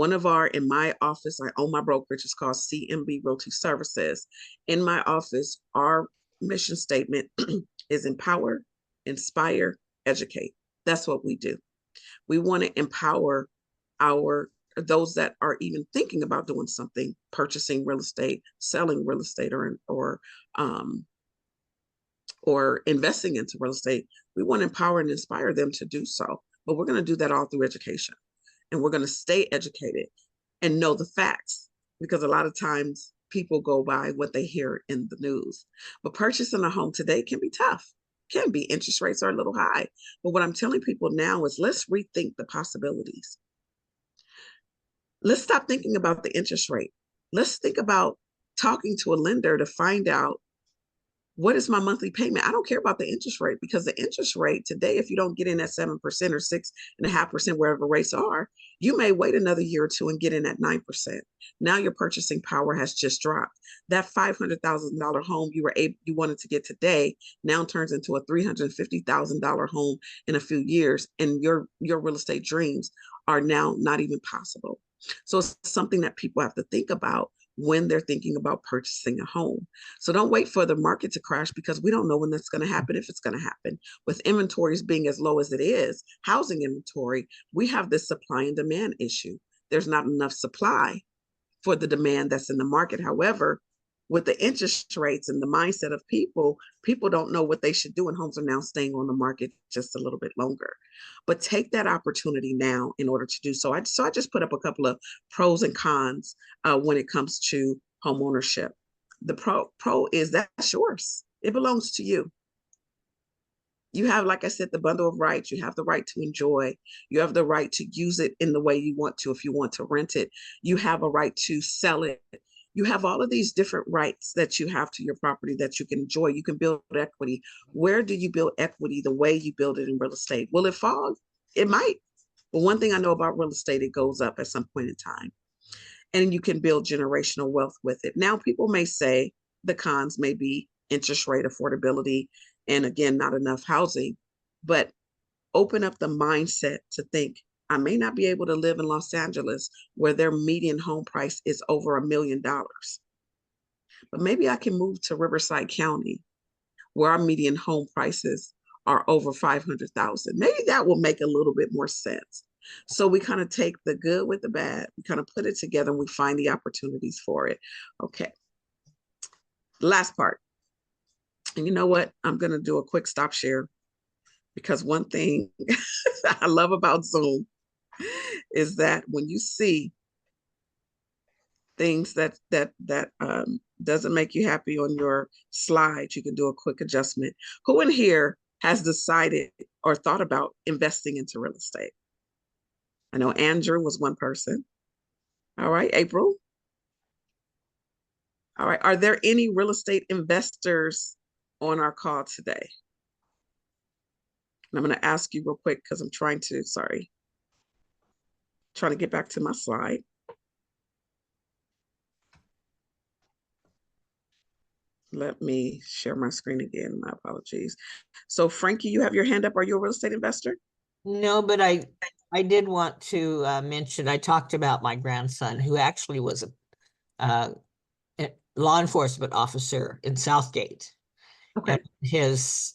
in my office, I own my brokerage, it's called CMB Realty Services. In my office, our mission statement is empower, inspire, educate. That's what we do. We want to empower those that are even thinking about doing something, purchasing real estate, selling real estate, or investing into real estate. We want to empower and inspire them to do so. But we're going to do that all through education. And we're going to stay educated and know the facts, because a lot of times people go by what they hear in the news. But purchasing a home today can be tough. Can be. Interest rates are a little high. But what I'm telling people now is, let's rethink the possibilities. Let's stop thinking about the interest rate. Let's think about talking to a lender to find out, what is my monthly payment? I don't care about the interest rate, because the interest rate today, if you don't get in at 7% or 6.5%, wherever rates are, you may wait another year or two and get in at 9%. Now your purchasing power has just dropped. That $500,000 home you wanted to get today now turns into a $350,000 home in a few years, and your real estate dreams are now not even possible. So it's something that people have to think about when they're thinking about purchasing a home. So don't wait for the market to crash, because we don't know when that's going to happen, if it's going to happen. With inventories being as low as it is, housing inventory, we have this supply and demand issue. There's not enough supply for the demand that's in the market. However, with the interest rates and the mindset of people don't know what they should do, and homes are now staying on the market just a little bit longer. But take that opportunity now in order to do so. I just put up a couple of pros and cons when it comes to home ownership. The pro is that's yours. It belongs to you. You have, like I said, the bundle of rights. You have the right to enjoy. You have the right to use it in the way you want to. If you want to rent it, you have a right to sell it. You have all of these different rights that you have to your property that you can enjoy. You can build equity. Where do you build equity the way you build it in real estate? Will it fall? It might. But one thing I know about real estate, it goes up at some point in time. And you can build generational wealth with it. Now, people may say the cons may be interest rate affordability, and again, not enough housing. But open up the mindset to think, I may not be able to live in Los Angeles where their median home price is over $1 million. But maybe I can move to Riverside County where our median home prices are over 500,000. Maybe that will make a little bit more sense. So we kind of take the good with the bad, we kind of put it together, and we find the opportunities for it. Okay. Last part. And you know what? I'm going to do a quick stop share, because one thing I love about Zoom is that when you see things that doesn't make you happy on your slide, you can do a quick adjustment. Who in here has decided or thought about investing into real estate? I know Andrew was one person. All right, April. All right, are there any real estate investors on our call today? And I'm going to ask you real quick because I'm trying to get back to my slide. Let me share my screen again. My apologies. So Frankie, you have your hand up. Are you a real estate investor? No, but I did want to mention, I talked about my grandson who actually was a law enforcement officer in Southgate. Okay. And his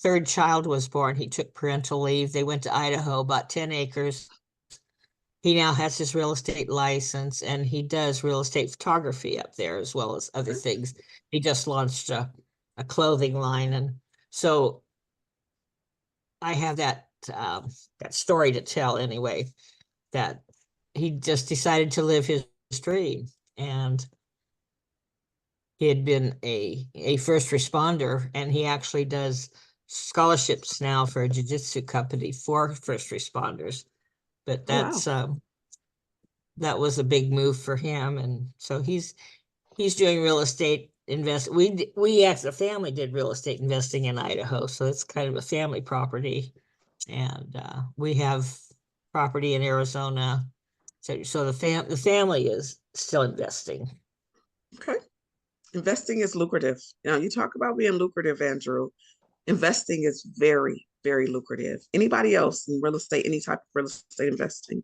third child was born. He took parental leave. They went to Idaho, bought 10 acres. He now has his real estate license, and he does real estate photography up there as well as other things. He just launched a clothing line. And so I have that story to tell anyway, that he just decided to live his dream. And he had been a first responder, and he actually does scholarships now for a jiu-jitsu company for first responders. But that's that was a big move for him, and so he's doing real estate invest. We as a family did real estate investing in Idaho, so it's kind of a family property, and we have property in Arizona. So the family is still investing. Okay. Investing is lucrative. Now, you talk about being lucrative, Andrew. Investing is very, very lucrative. Anybody else in real estate, any type of real estate investing?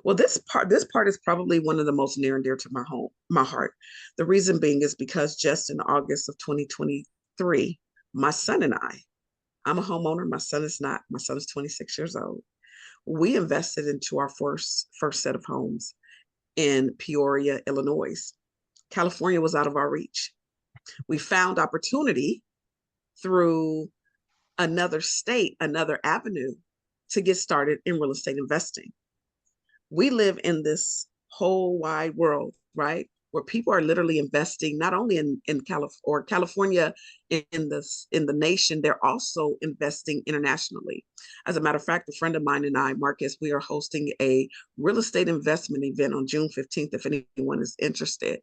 Well, this part is probably one of the most near and dear to my heart. The reason being is because just in August of 2023, my son and I'm a homeowner. My son is not. My son is 26 years old. We invested into our first set of homes in Peoria, Illinois. California was out of our reach. We found opportunity through another state, another avenue to get started in real estate investing. We live in this whole wide world, right? Where people are literally investing not only in California, in the nation, they're also investing internationally. As a matter of fact, a friend of mine and I, Marcus, we are hosting a real estate investment event on June 15th, if anyone is interested.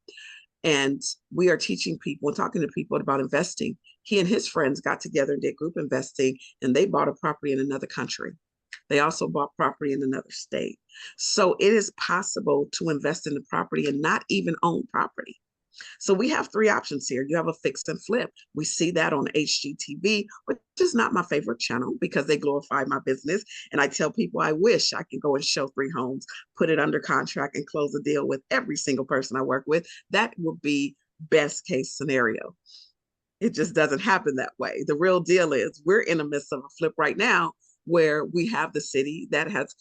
And we are teaching people and talking to people about investing. He and his friends got together and did group investing, and they bought a property in another country. They also bought property in another state. So it is possible to invest in the property and not even own property. So we have three options here. You have a fix and flip. We see that on HGTV, which is not my favorite channel because they glorify my business. And I tell people I wish I could go and show 3 homes, put it under contract, and close a deal with every single person I work with. That would be best case scenario. It just doesn't happen that way. The real deal is we're in the midst of a flip right now, where we have the city that has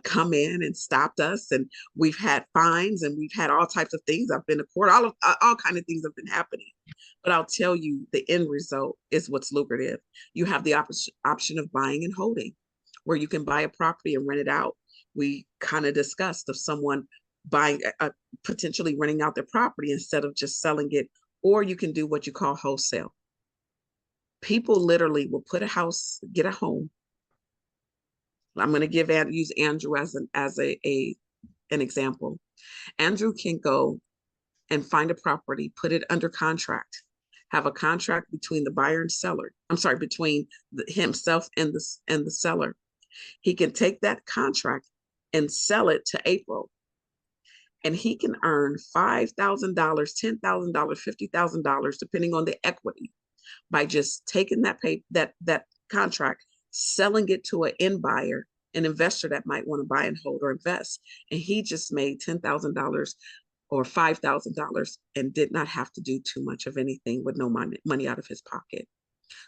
come in and stopped us, and we've had fines, and we've had all types of things. I've been to court, all kind of things have been happening. But I'll tell you, the end result is what's lucrative. You have the option of buying and holding, where you can buy a property and rent it out. We kind of discussed of someone buying, potentially renting out their property instead of just selling it, or you can do what you call wholesale. People literally will put a house, get a home. I'm going to use Andrew as an example. Andrew can go and find a property, put it under contract, have a contract between the buyer and seller. I'm sorry, between himself and the seller. He can take that contract and sell it to April, and he can earn $5,000, $10,000, $50,000, depending on the equity, by just taking that contract, selling it to an end buyer, an investor that might want to buy and hold or invest. And he just made $10,000 or $5,000 and did not have to do too much of anything with no money out of his pocket.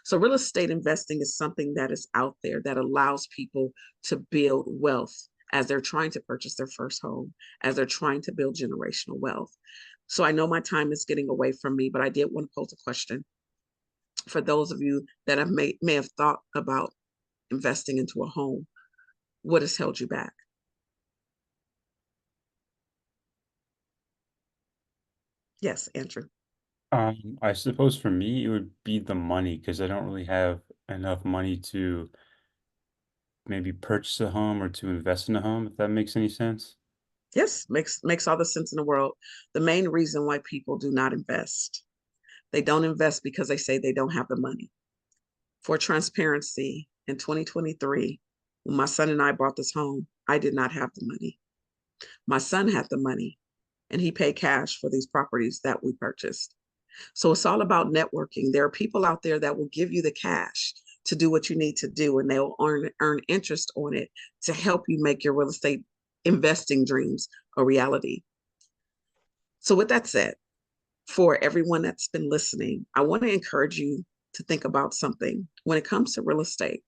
So real estate investing is something that is out there that allows people to build wealth as they're trying to purchase their first home, as they're trying to build generational wealth. So I know my time is getting away from me, but I did want to pose a question for those of you that may have thought about investing into a home. What has held you back? Yes, Andrew. I suppose for me, it would be the money because I don't really have enough money to maybe purchase a home or to invest in a home, if that makes any sense. Yes, makes all the sense in the world. The main reason why people do not invest, they don't invest because they say they don't have the money. For transparency, in 2023, when my son and I bought this home, I did not have the money. My son had the money, and he paid cash for these properties that we purchased. So it's all about networking. There are people out there that will give you the cash to do what you need to do, and they'll earn interest on it to help you make your real estate investing dreams a reality. So with that said, for everyone that's been listening, I want to encourage you to think about something. When it comes to real estate,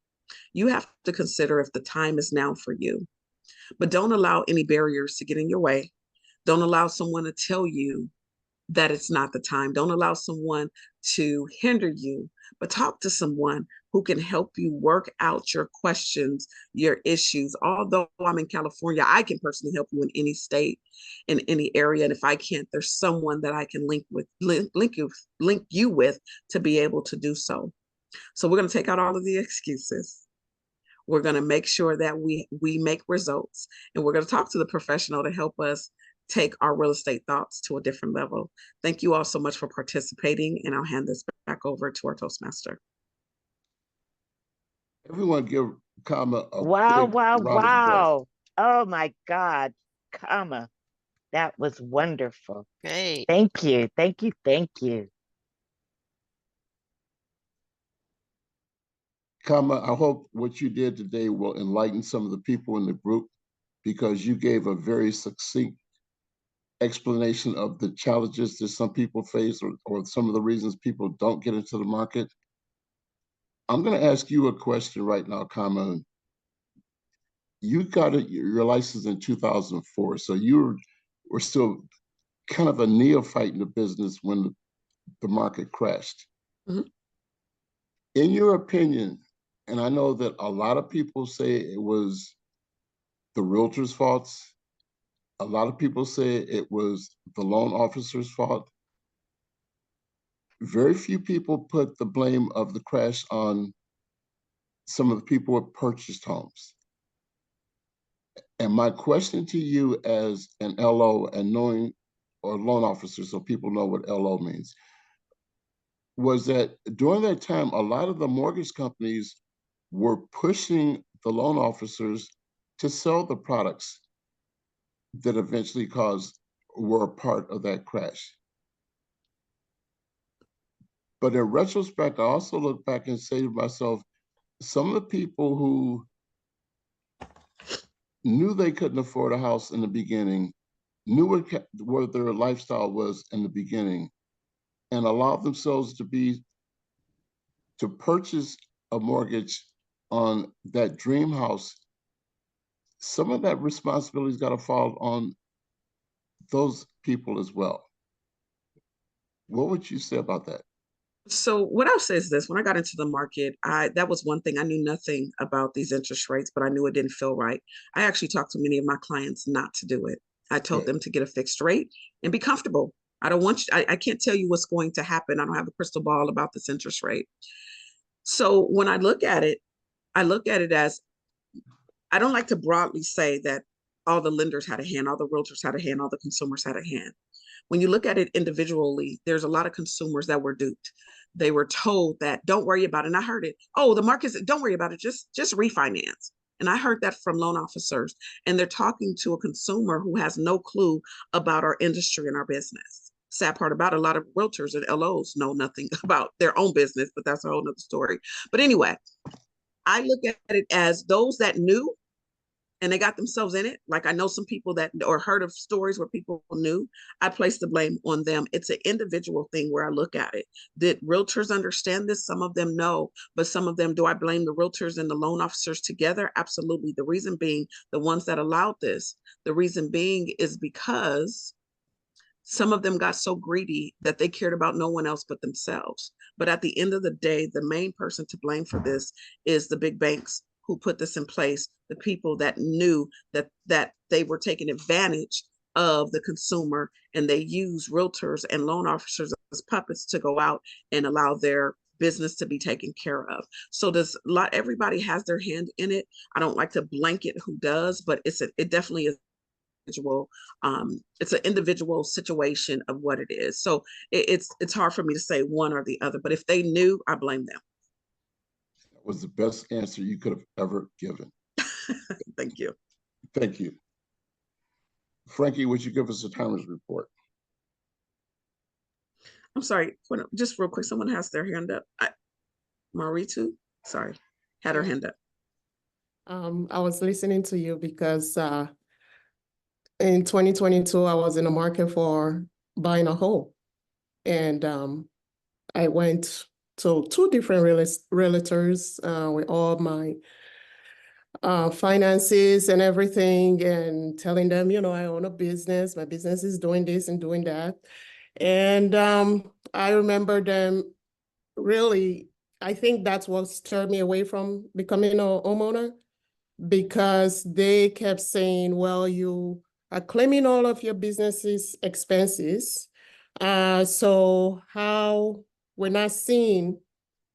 you have to consider if the time is now for you, but don't allow any barriers to get in your way. Don't allow someone to tell you that it's not the time. Don't allow someone to hinder you, but talk to someone who can help you work out your questions, your issues. Although I'm in California, I can personally help you in any state, in any area. And if I can't, there's someone that I can link you with to be able to do so. So we're going to take out all of the excuses. We're going to make sure that we make results, and we're going to talk to the professional to help us take our real estate thoughts to a different level. Thank you all so much for participating, and I'll hand this back over to our Toastmaster. Everyone give Kama a Wow, big wow, round of applause. wow. Oh my God, Kama, that was wonderful. Great. Thank you, thank you, thank you. Kama, I hope what you did today will enlighten some of the people in the group, because you gave a very succinct explanation of the challenges that some people face, or some of the reasons people don't get into the market. I'm going to ask you a question right now, Kama. You got your license in 2004, so you were still kind of a neophyte in the business when the market crashed. Mm-hmm. In your opinion, and I know that a lot of people say it was the realtor's faults, a lot of people say it was the loan officer's fault. Very few people put the blame of the crash on some of the people who purchased homes. And my question to you as an LO and knowing, or loan officer, so people know what LO means, was that during that time, a lot of the mortgage companies were pushing the loan officers to sell the products that eventually were a part of that crash. But in retrospect, I also look back and say to myself, some of the people who knew they couldn't afford a house in the beginning, knew what their lifestyle was in the beginning, and allowed themselves to purchase a mortgage on that dream house, some of that responsibility's got to fall on those people as well. What would you say about that? So what I'll say is this: when I got into the market, that was one thing. I knew nothing about these interest rates, but I knew it didn't feel right. I actually talked to many of my clients not to do it. I told them to get a fixed rate and be comfortable. I don't want you, I can't tell you what's going to happen. I don't have a crystal ball about this interest rate. So when I look at it as, I don't like to broadly say that all the lenders had a hand, all the realtors had a hand, all the consumers had a hand. When you look at it individually, there's a lot of consumers that were duped. They were told that don't worry about it. And I heard it. Oh, the market's, don't worry about it. Just refinance. And I heard that from loan officers. And they're talking to a consumer who has no clue about our industry and our business. Sad part about it, a lot of realtors and LOs know nothing about their own business, but that's a whole nother story. But anyway, I look at it as those that knew and they got themselves in it. Like I know some people that, or heard of stories where people knew, I place the blame on them. It's an individual thing where I look at it. Did realtors understand this? Some of them know, but some of them, do I blame the realtors and the loan officers together? Absolutely. The reason being, the ones that allowed this, the reason being is because Some of them got so greedy that they cared about no one else but themselves. But at the end of the day, the main person to blame for this is the big banks who put this in place, the people that knew that they were taking advantage of the consumer, and they use realtors and loan officers as puppets to go out and allow their business to be taken care of. So everybody has their hand in it. I don't like to blanket who does, but it definitely is individual. It's an individual situation of what it is. So it's hard for me to say one or the other, but if they knew, I blame them. That was the best answer you could have ever given. Thank you. Thank you. Frankie, would you give us a timers report? I'm sorry, just real quick, someone has their hand up. Maritu, sorry, had her hand up. I was listening to you because in 2022, I was in the market for buying a home. And I went to two different realtors with all my finances and everything, and telling them, I own a business. My business is doing this and doing that. And I remember them really, I think that's what turned me away from becoming a homeowner, because they kept saying, well, you are claiming all of your business's expenses. So how we're not seeing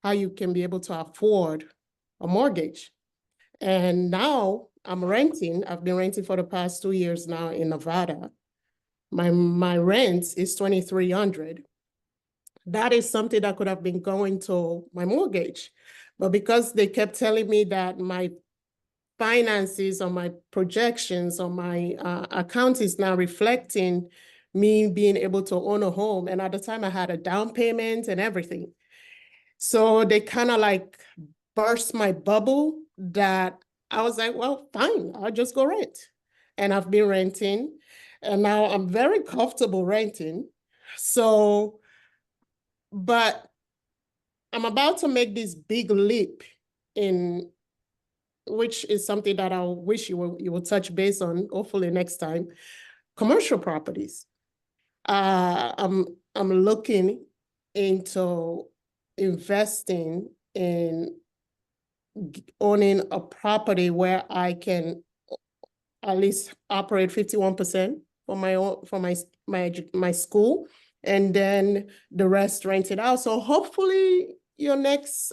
how you can be able to afford a mortgage. And now I'm renting. I've been renting for the past 2 years now in Nevada. My rent is $2,300. That is something that could have been going to my mortgage. But because they kept telling me that my finances or my projections or my account is now reflecting me being able to own a home. And at the time I had a down payment and everything. So they kind of like burst my bubble, that I was like, well, fine, I'll just go rent. And I've been renting, and now I'm very comfortable renting. So, but I'm about to make this big leap in, which is something that I wish you will touch base on, hopefully next time, commercial properties. I'm looking into investing in owning a property where I can at least operate 51% for my school, and then the rest rent it out. So hopefully your next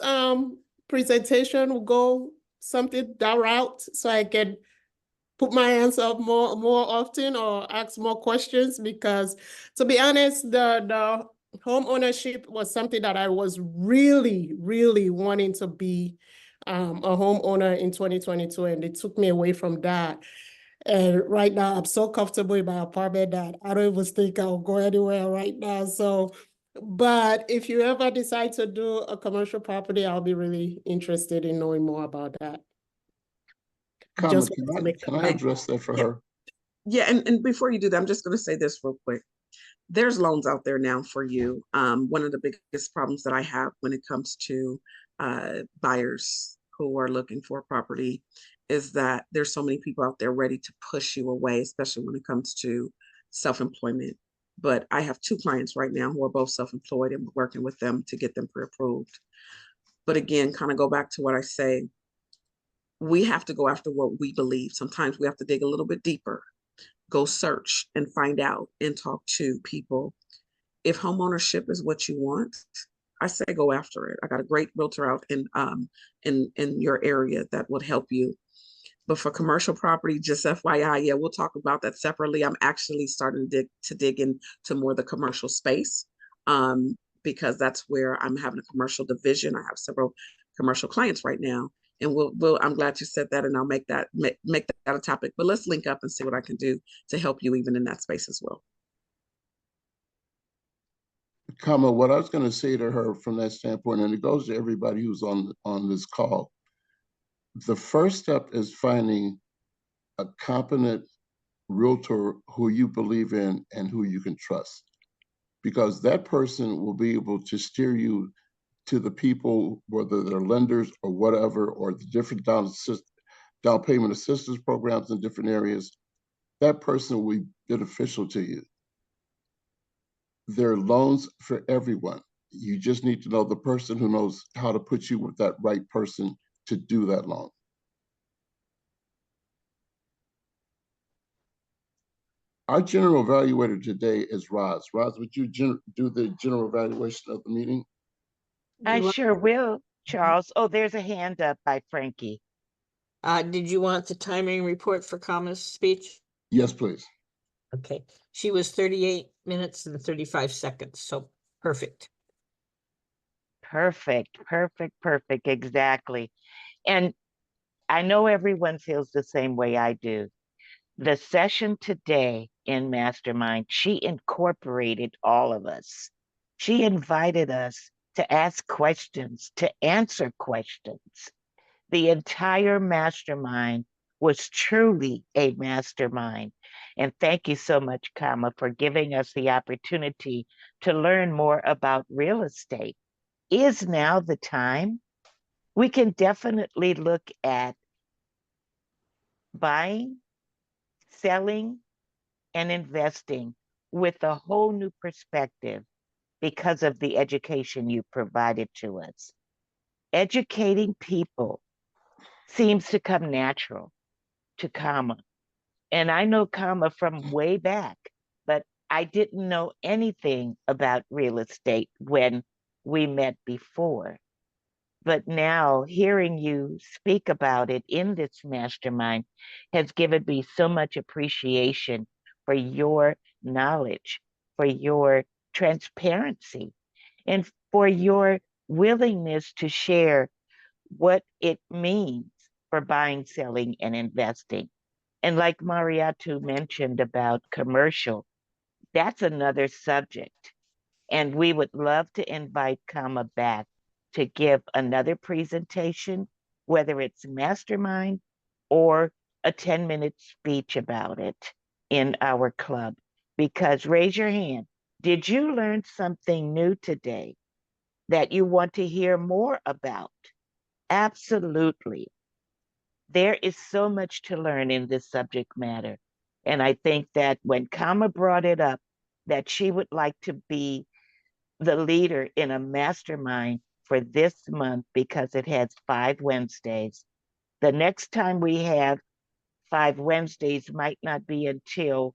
presentation will go something that route, so I can put my hands up more often or ask more questions, because to be honest, the home ownership was something that I was really, really wanting to be a homeowner in 2022, and it took me away from that. And right now I'm so comfortable in my apartment that I don't even think I'll go anywhere right now. So, but if you ever decide to do a commercial property, I'll be really interested in knowing more about that. Carmen, can I address that for her? Yeah, and before you do that, I'm just going to say this real quick. There's loans out there now for you. One of the biggest problems that I have when it comes to buyers who are looking for a property is that there's so many people out there ready to push you away, especially when it comes to self-employment. But I have two clients right now who are both self-employed, and we're working with them to get them pre-approved. But again, kind of go back to what I say, we have to go after what we believe. Sometimes we have to dig a little bit deeper, go search and find out and talk to people. If homeownership is what you want, I say go after it. I got a great realtor out in your area that would help you. But for commercial property, just FYI, yeah, we'll talk about that separately. I'm actually starting to dig into more of the commercial space, because that's where I'm having a commercial division. I have several commercial clients right now, and I'm glad you said that, and I'll make that a topic. But let's link up and see what I can do to help you even in that space as well. Kama, what I was going to say to her from that standpoint, and it goes to everybody who's on this call, the first step is finding a competent realtor who you believe in and who you can trust, because that person will be able to steer you to the people, whether they're lenders or whatever, or the different down payment assistance programs in different areas. That person will be beneficial to you. There are loans for everyone. You just need to know the person who knows how to put you with that right person to do that loan. Our general evaluator today is Roz. Roz, would you do the general evaluation of the meeting? I sure will, Charles. Oh, there's a hand up by Frankie. Did you want the timing report for Kama's speech? Yes, please. Okay, she was 38 minutes and 35 seconds, so perfect. Perfect, perfect, perfect, exactly. And I know everyone feels the same way I do. The session today in Mastermind, she incorporated all of us. She invited us to ask questions, to answer questions. The entire mastermind was truly a mastermind. And thank you so much, Kama, for giving us the opportunity to learn more about real estate. Is now the time? We can definitely look at buying, selling, and investing with a whole new perspective because of the education you provided to us. Educating people seems to come natural to Kama. And I know Kama from way back, but I didn't know anything about real estate when we met before. But now hearing you speak about it in this mastermind has given me so much appreciation for your knowledge, for your transparency, and for your willingness to share what it means for buying, selling, and investing. And like Mariatu mentioned about commercial, that's another subject. And we would love to invite Kama back to give another presentation, whether it's mastermind or a 10-minute speech about it in our club. Because raise your hand. Did you learn something new today that you want to hear more about? Absolutely. There is so much to learn in this subject matter. And I think that when Kama brought it up, that she would like to be the leader in a mastermind for this month because it has 5 Wednesdays. The next time we have 5 Wednesdays might not be until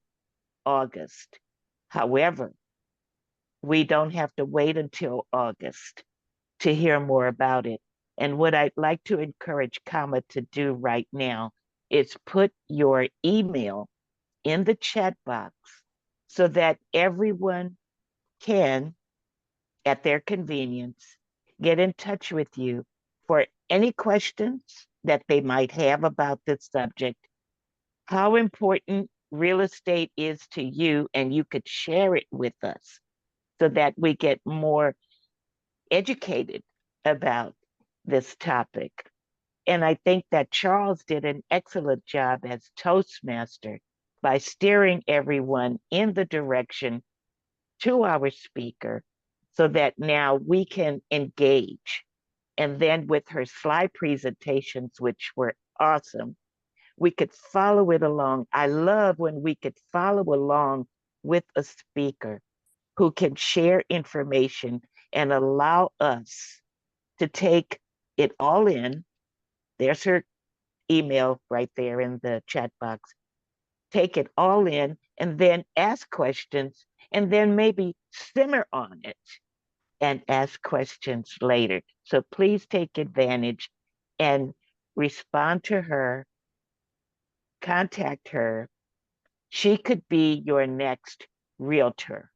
August. However, we don't have to wait until August to hear more about it. And what I'd like to encourage Kama to do right now is put your email in the chat box so that everyone can, at their convenience, get in touch with you for any questions that they might have about this subject, how important real estate is to you, and you could share it with us so that we get more educated about this topic. And I think that Charles did an excellent job as Toastmaster by steering everyone in the direction to our speaker so that now we can engage. And then with her slide presentations, which were awesome, we could follow it along. I love when we could follow along with a speaker who can share information and allow us to take it all in. There's her email right there in the chat box. Take it all in and then ask questions and then maybe simmer on it and ask questions later. So please take advantage and respond to her, contact her. She could be your next realtor.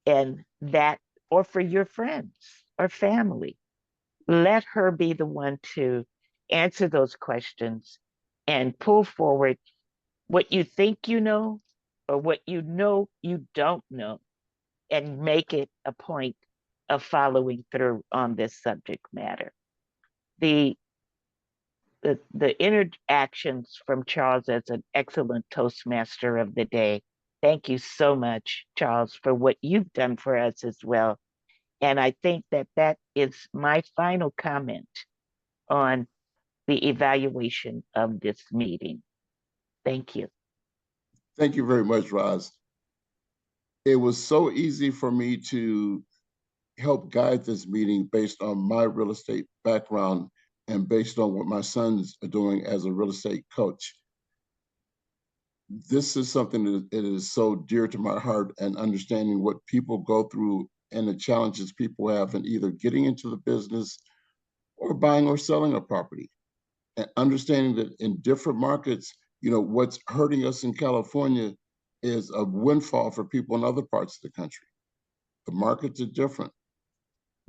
And that, or for your friends or family, let her be the one to answer those questions and pull forward what you think you know or what you know you don't know and make it a point of following through on this subject matter. The interactions from Charles as an excellent Toastmaster of the day. Thank you so much, Charles, for what you've done for us as well. And I think that that is my final comment on the evaluation of this meeting. Thank you. Thank you very much, Roz. It was so easy for me to help guide this meeting based on my real estate background and based on what my sons are doing as a real estate coach. This is something that it is so dear to my heart, and understanding what people go through and the challenges people have in either getting into the business or buying or selling a property. And understanding that in different markets, what's hurting us in California is a windfall for people in other parts of the country. The markets are different.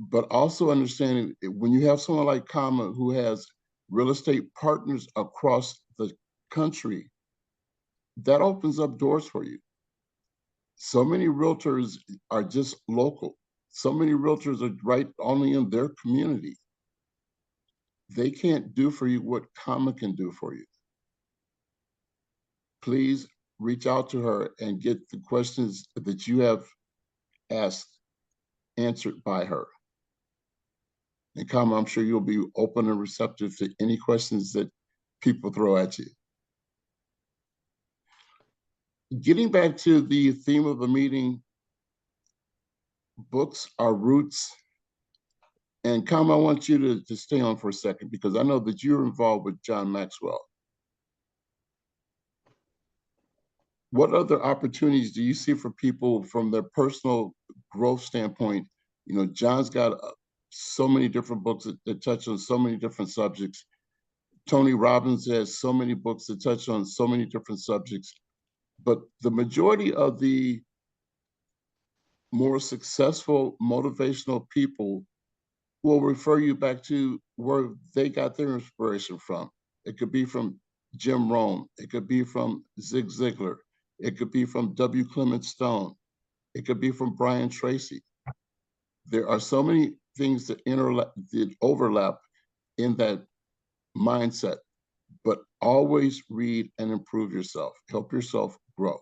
But also understanding when you have someone like Kama who has real estate partners across the country, that opens up doors for you. So many realtors are just local. So many realtors are right only in their community. They can't do for you what Kama can do for you. Please reach out to her and get the questions that you have asked answered by her. And Kama, I'm sure you'll be open and receptive to any questions that people throw at you. Getting back to the theme of the meeting, books are roots. And Kama, I want you to stay on for a second, because I know that you're involved with John Maxwell. What other opportunities do you see for people from their personal growth standpoint? John's got so many different books that touch on so many different subjects. Tony Robbins has so many books that touch on so many different subjects. But the majority of the more successful motivational people will refer you back to where they got their inspiration from. It could be from Jim Rohn. It could be from Zig Ziglar. It could be from W. Clement Stone. It could be from Brian Tracy. There are so many things that overlap in that mindset, but always read and improve yourself. Help yourself grow.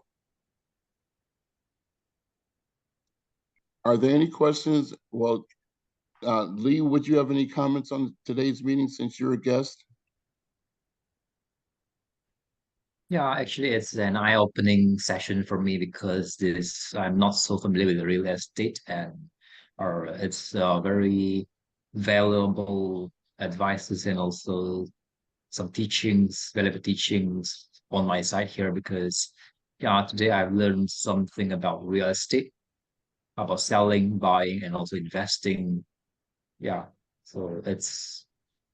Are there any questions? Well, Lee, would you have any comments on today's meeting since you're a guest? Yeah, actually, it's an eye-opening session for me because I'm not so familiar with real estate, and or it's very valuable advices and also some teachings, valuable teachings on my side here, because yeah, today I've learned something about real estate, about selling, buying, and also investing. Yeah, so it's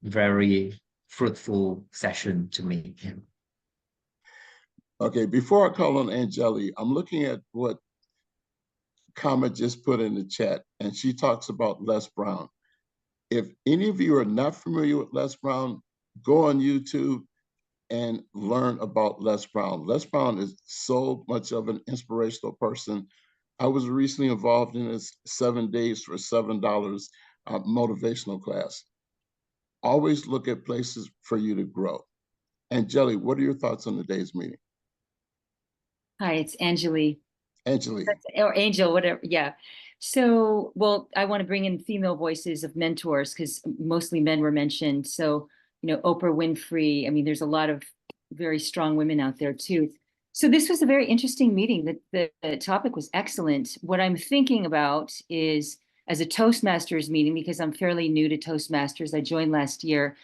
very fruitful session to me. Okay, before I call on Angeli, I'm looking at what Kama just put in the chat, and she talks about Les Brown. If any of you are not familiar with Les Brown, go on YouTube and learn about Les Brown. Les Brown is so much of an inspirational person. I was recently involved in his 7 days for $7 motivational class. Always look at places for you to grow. Angeli, what are your thoughts on today's meeting? Hi, it's Angeli. Angeli. Or Angel, whatever. Yeah. So, well, I want to bring in female voices of mentors because mostly men were mentioned. So, Oprah Winfrey. I mean, there's a lot of very strong women out there too. So this was a very interesting meeting. The topic was excellent. What I'm thinking about is, as a Toastmasters meeting, because I'm fairly new to Toastmasters, I joined last year,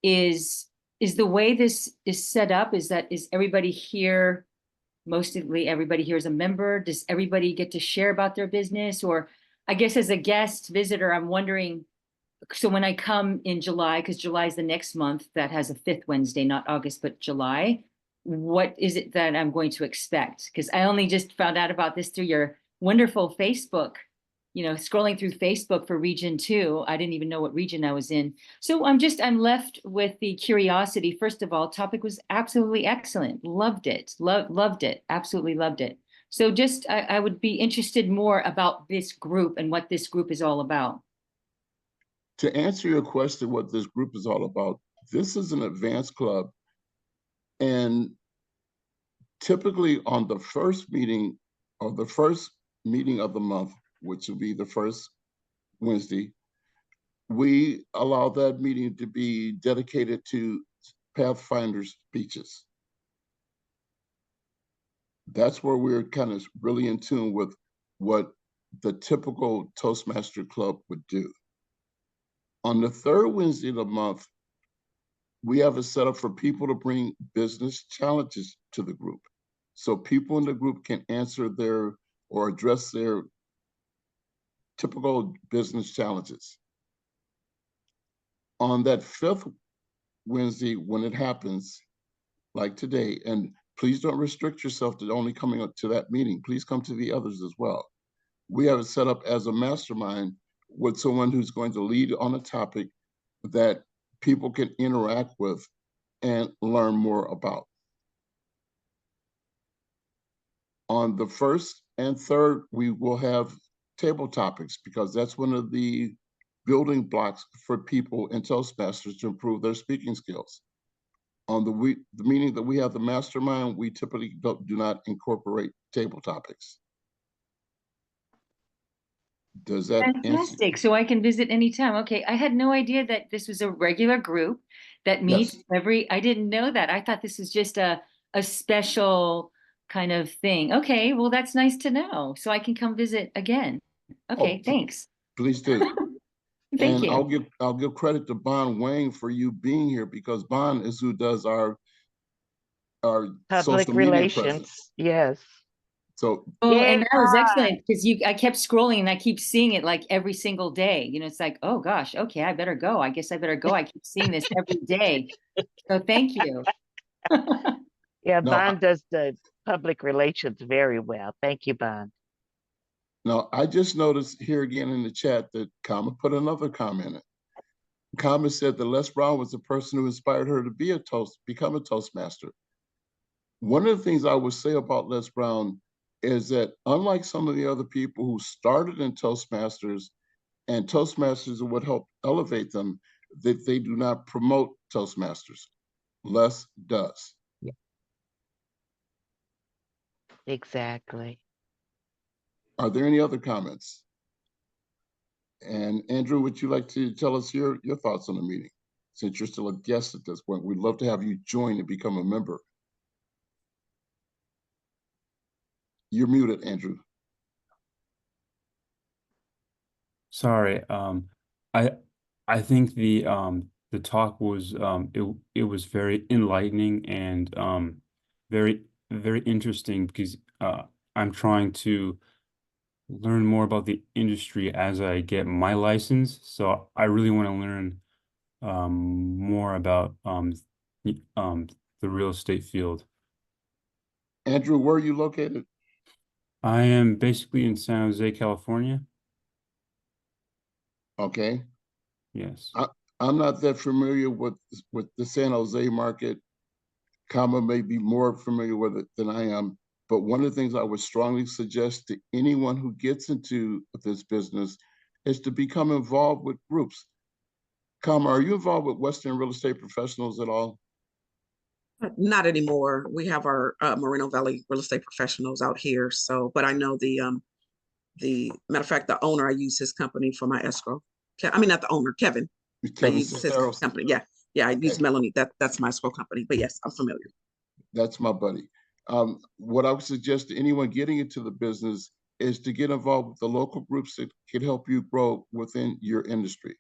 is the way this is set up, is everybody here, mostly everybody here is a member? Does everybody get to share about their business? Or I guess as a guest visitor, I'm wondering, so when I come in July, because July is the next month that has a fifth Wednesday, not August, but July, what is it that I'm going to expect? Because I only just found out about this through your wonderful Facebook, scrolling through Facebook for region 2. I didn't even know what region I was in. So I'm left with the curiosity. First of all, topic was absolutely excellent. Loved it. Loved it. Absolutely loved it. So just, I would be interested more about this group and what this group is all about. To answer your question, what this group is all about, this is an advanced club. And typically on the first meeting of the month, which will be the first Wednesday, we allow that meeting to be dedicated to Pathfinder speeches. That's where we're kind of really in tune with what the typical Toastmaster Club would do. On the third Wednesday of the month, we have it set up for people to bring business challenges to the group. So people in the group can answer their or address their typical business challenges. On that fifth Wednesday, when it happens, like today, and please don't restrict yourself to only coming up to that meeting. Please come to the others as well. We have it set up as a mastermind with someone who's going to lead on a topic that people can interact with and learn more about. On the first and third, we will have table topics because that's one of the building blocks for people in Toastmasters to improve their speaking skills. On the meeting that we have the mastermind, we typically do not incorporate table topics. Does that fantastic? So I can visit anytime. Okay, I had no idea that this was a regular group that meets every. I didn't know that. I thought this was just a special kind of thing. Okay, well that's nice to know. So I can come visit again. Okay, thanks. Please do. Thank and you. I'll give credit to Bon Wang for you being here because Bon is who does our public social media relations. presence. Yes. So and that was excellent because I kept scrolling and I keep seeing it like every single day. You know, it's like, oh gosh, okay, I better go. I guess I better go. I keep seeing this every day. So thank you. Yeah, No, Bond does the public relations very well. Thank you, Bond. Now, I just noticed here again in the chat that Kama put another comment in. Kama said that Les Brown was the person who inspired her to become a Toastmaster. One of the things I would say about Les Brown is that unlike some of the other people who started in Toastmasters, and Toastmasters would help elevate them, that they do not promote Toastmasters. Les does. Yeah. Exactly. Are there any other comments? And Andrew, would you like to tell us your thoughts on the meeting? Since you're still a guest at this point, we'd love to have you join and become a member. You're muted, Andrew. Sorry. I think the talk was it was very enlightening and very interesting because I'm trying to learn more about the industry as I get my license. So I really want to learn more about the real estate field. Andrew, where are you located? I am basically in San Jose, California. Okay. Yes. I'm not that familiar with the San Jose market. Kama may be more familiar with it than I am. But one of the things I would strongly suggest to anyone who gets into this business is to become involved with groups. Kama, are you involved with Western Real Estate Professionals at all? Not anymore. We have our Moreno Valley Real Estate Professionals out here. So, but I know the matter of fact, the owner, I use his company for my escrow. I mean, not the owner, Kevin. I use his company. Yeah. Yeah, I use Melanie. That's my escrow company. But yes, I'm familiar. That's my buddy. What I would suggest to anyone getting into the business is to get involved with the local groups that can help you grow within your industry.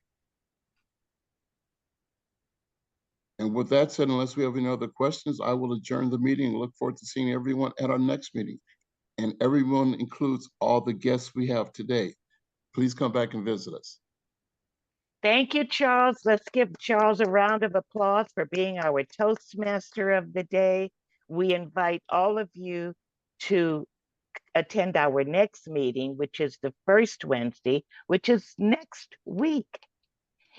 And with that said, unless we have any other questions, I will adjourn the meeting and look forward to seeing everyone at our next meeting. And everyone includes all the guests we have today. Please come back and visit us. Thank you, Charles. Let's give Charles a round of applause for being our Toastmaster of the day. We invite all of you to attend our next meeting, which is the first Wednesday, which is next week.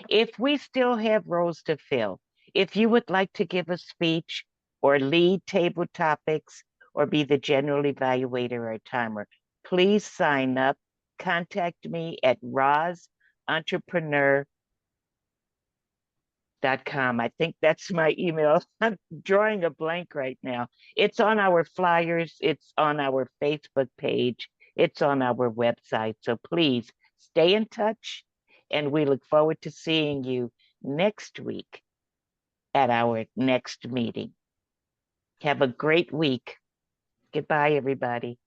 If we still have roles to fill, if you would like to give a speech or lead table topics or be the general evaluator or timer, please sign up. Contact me at rozentrepreneur.com. I think that's my email. I'm drawing a blank right now. It's on our flyers. It's on our Facebook page. It's on our website. So please stay in touch, and we look forward to seeing you next week at our next meeting. Have a great week. Goodbye, everybody.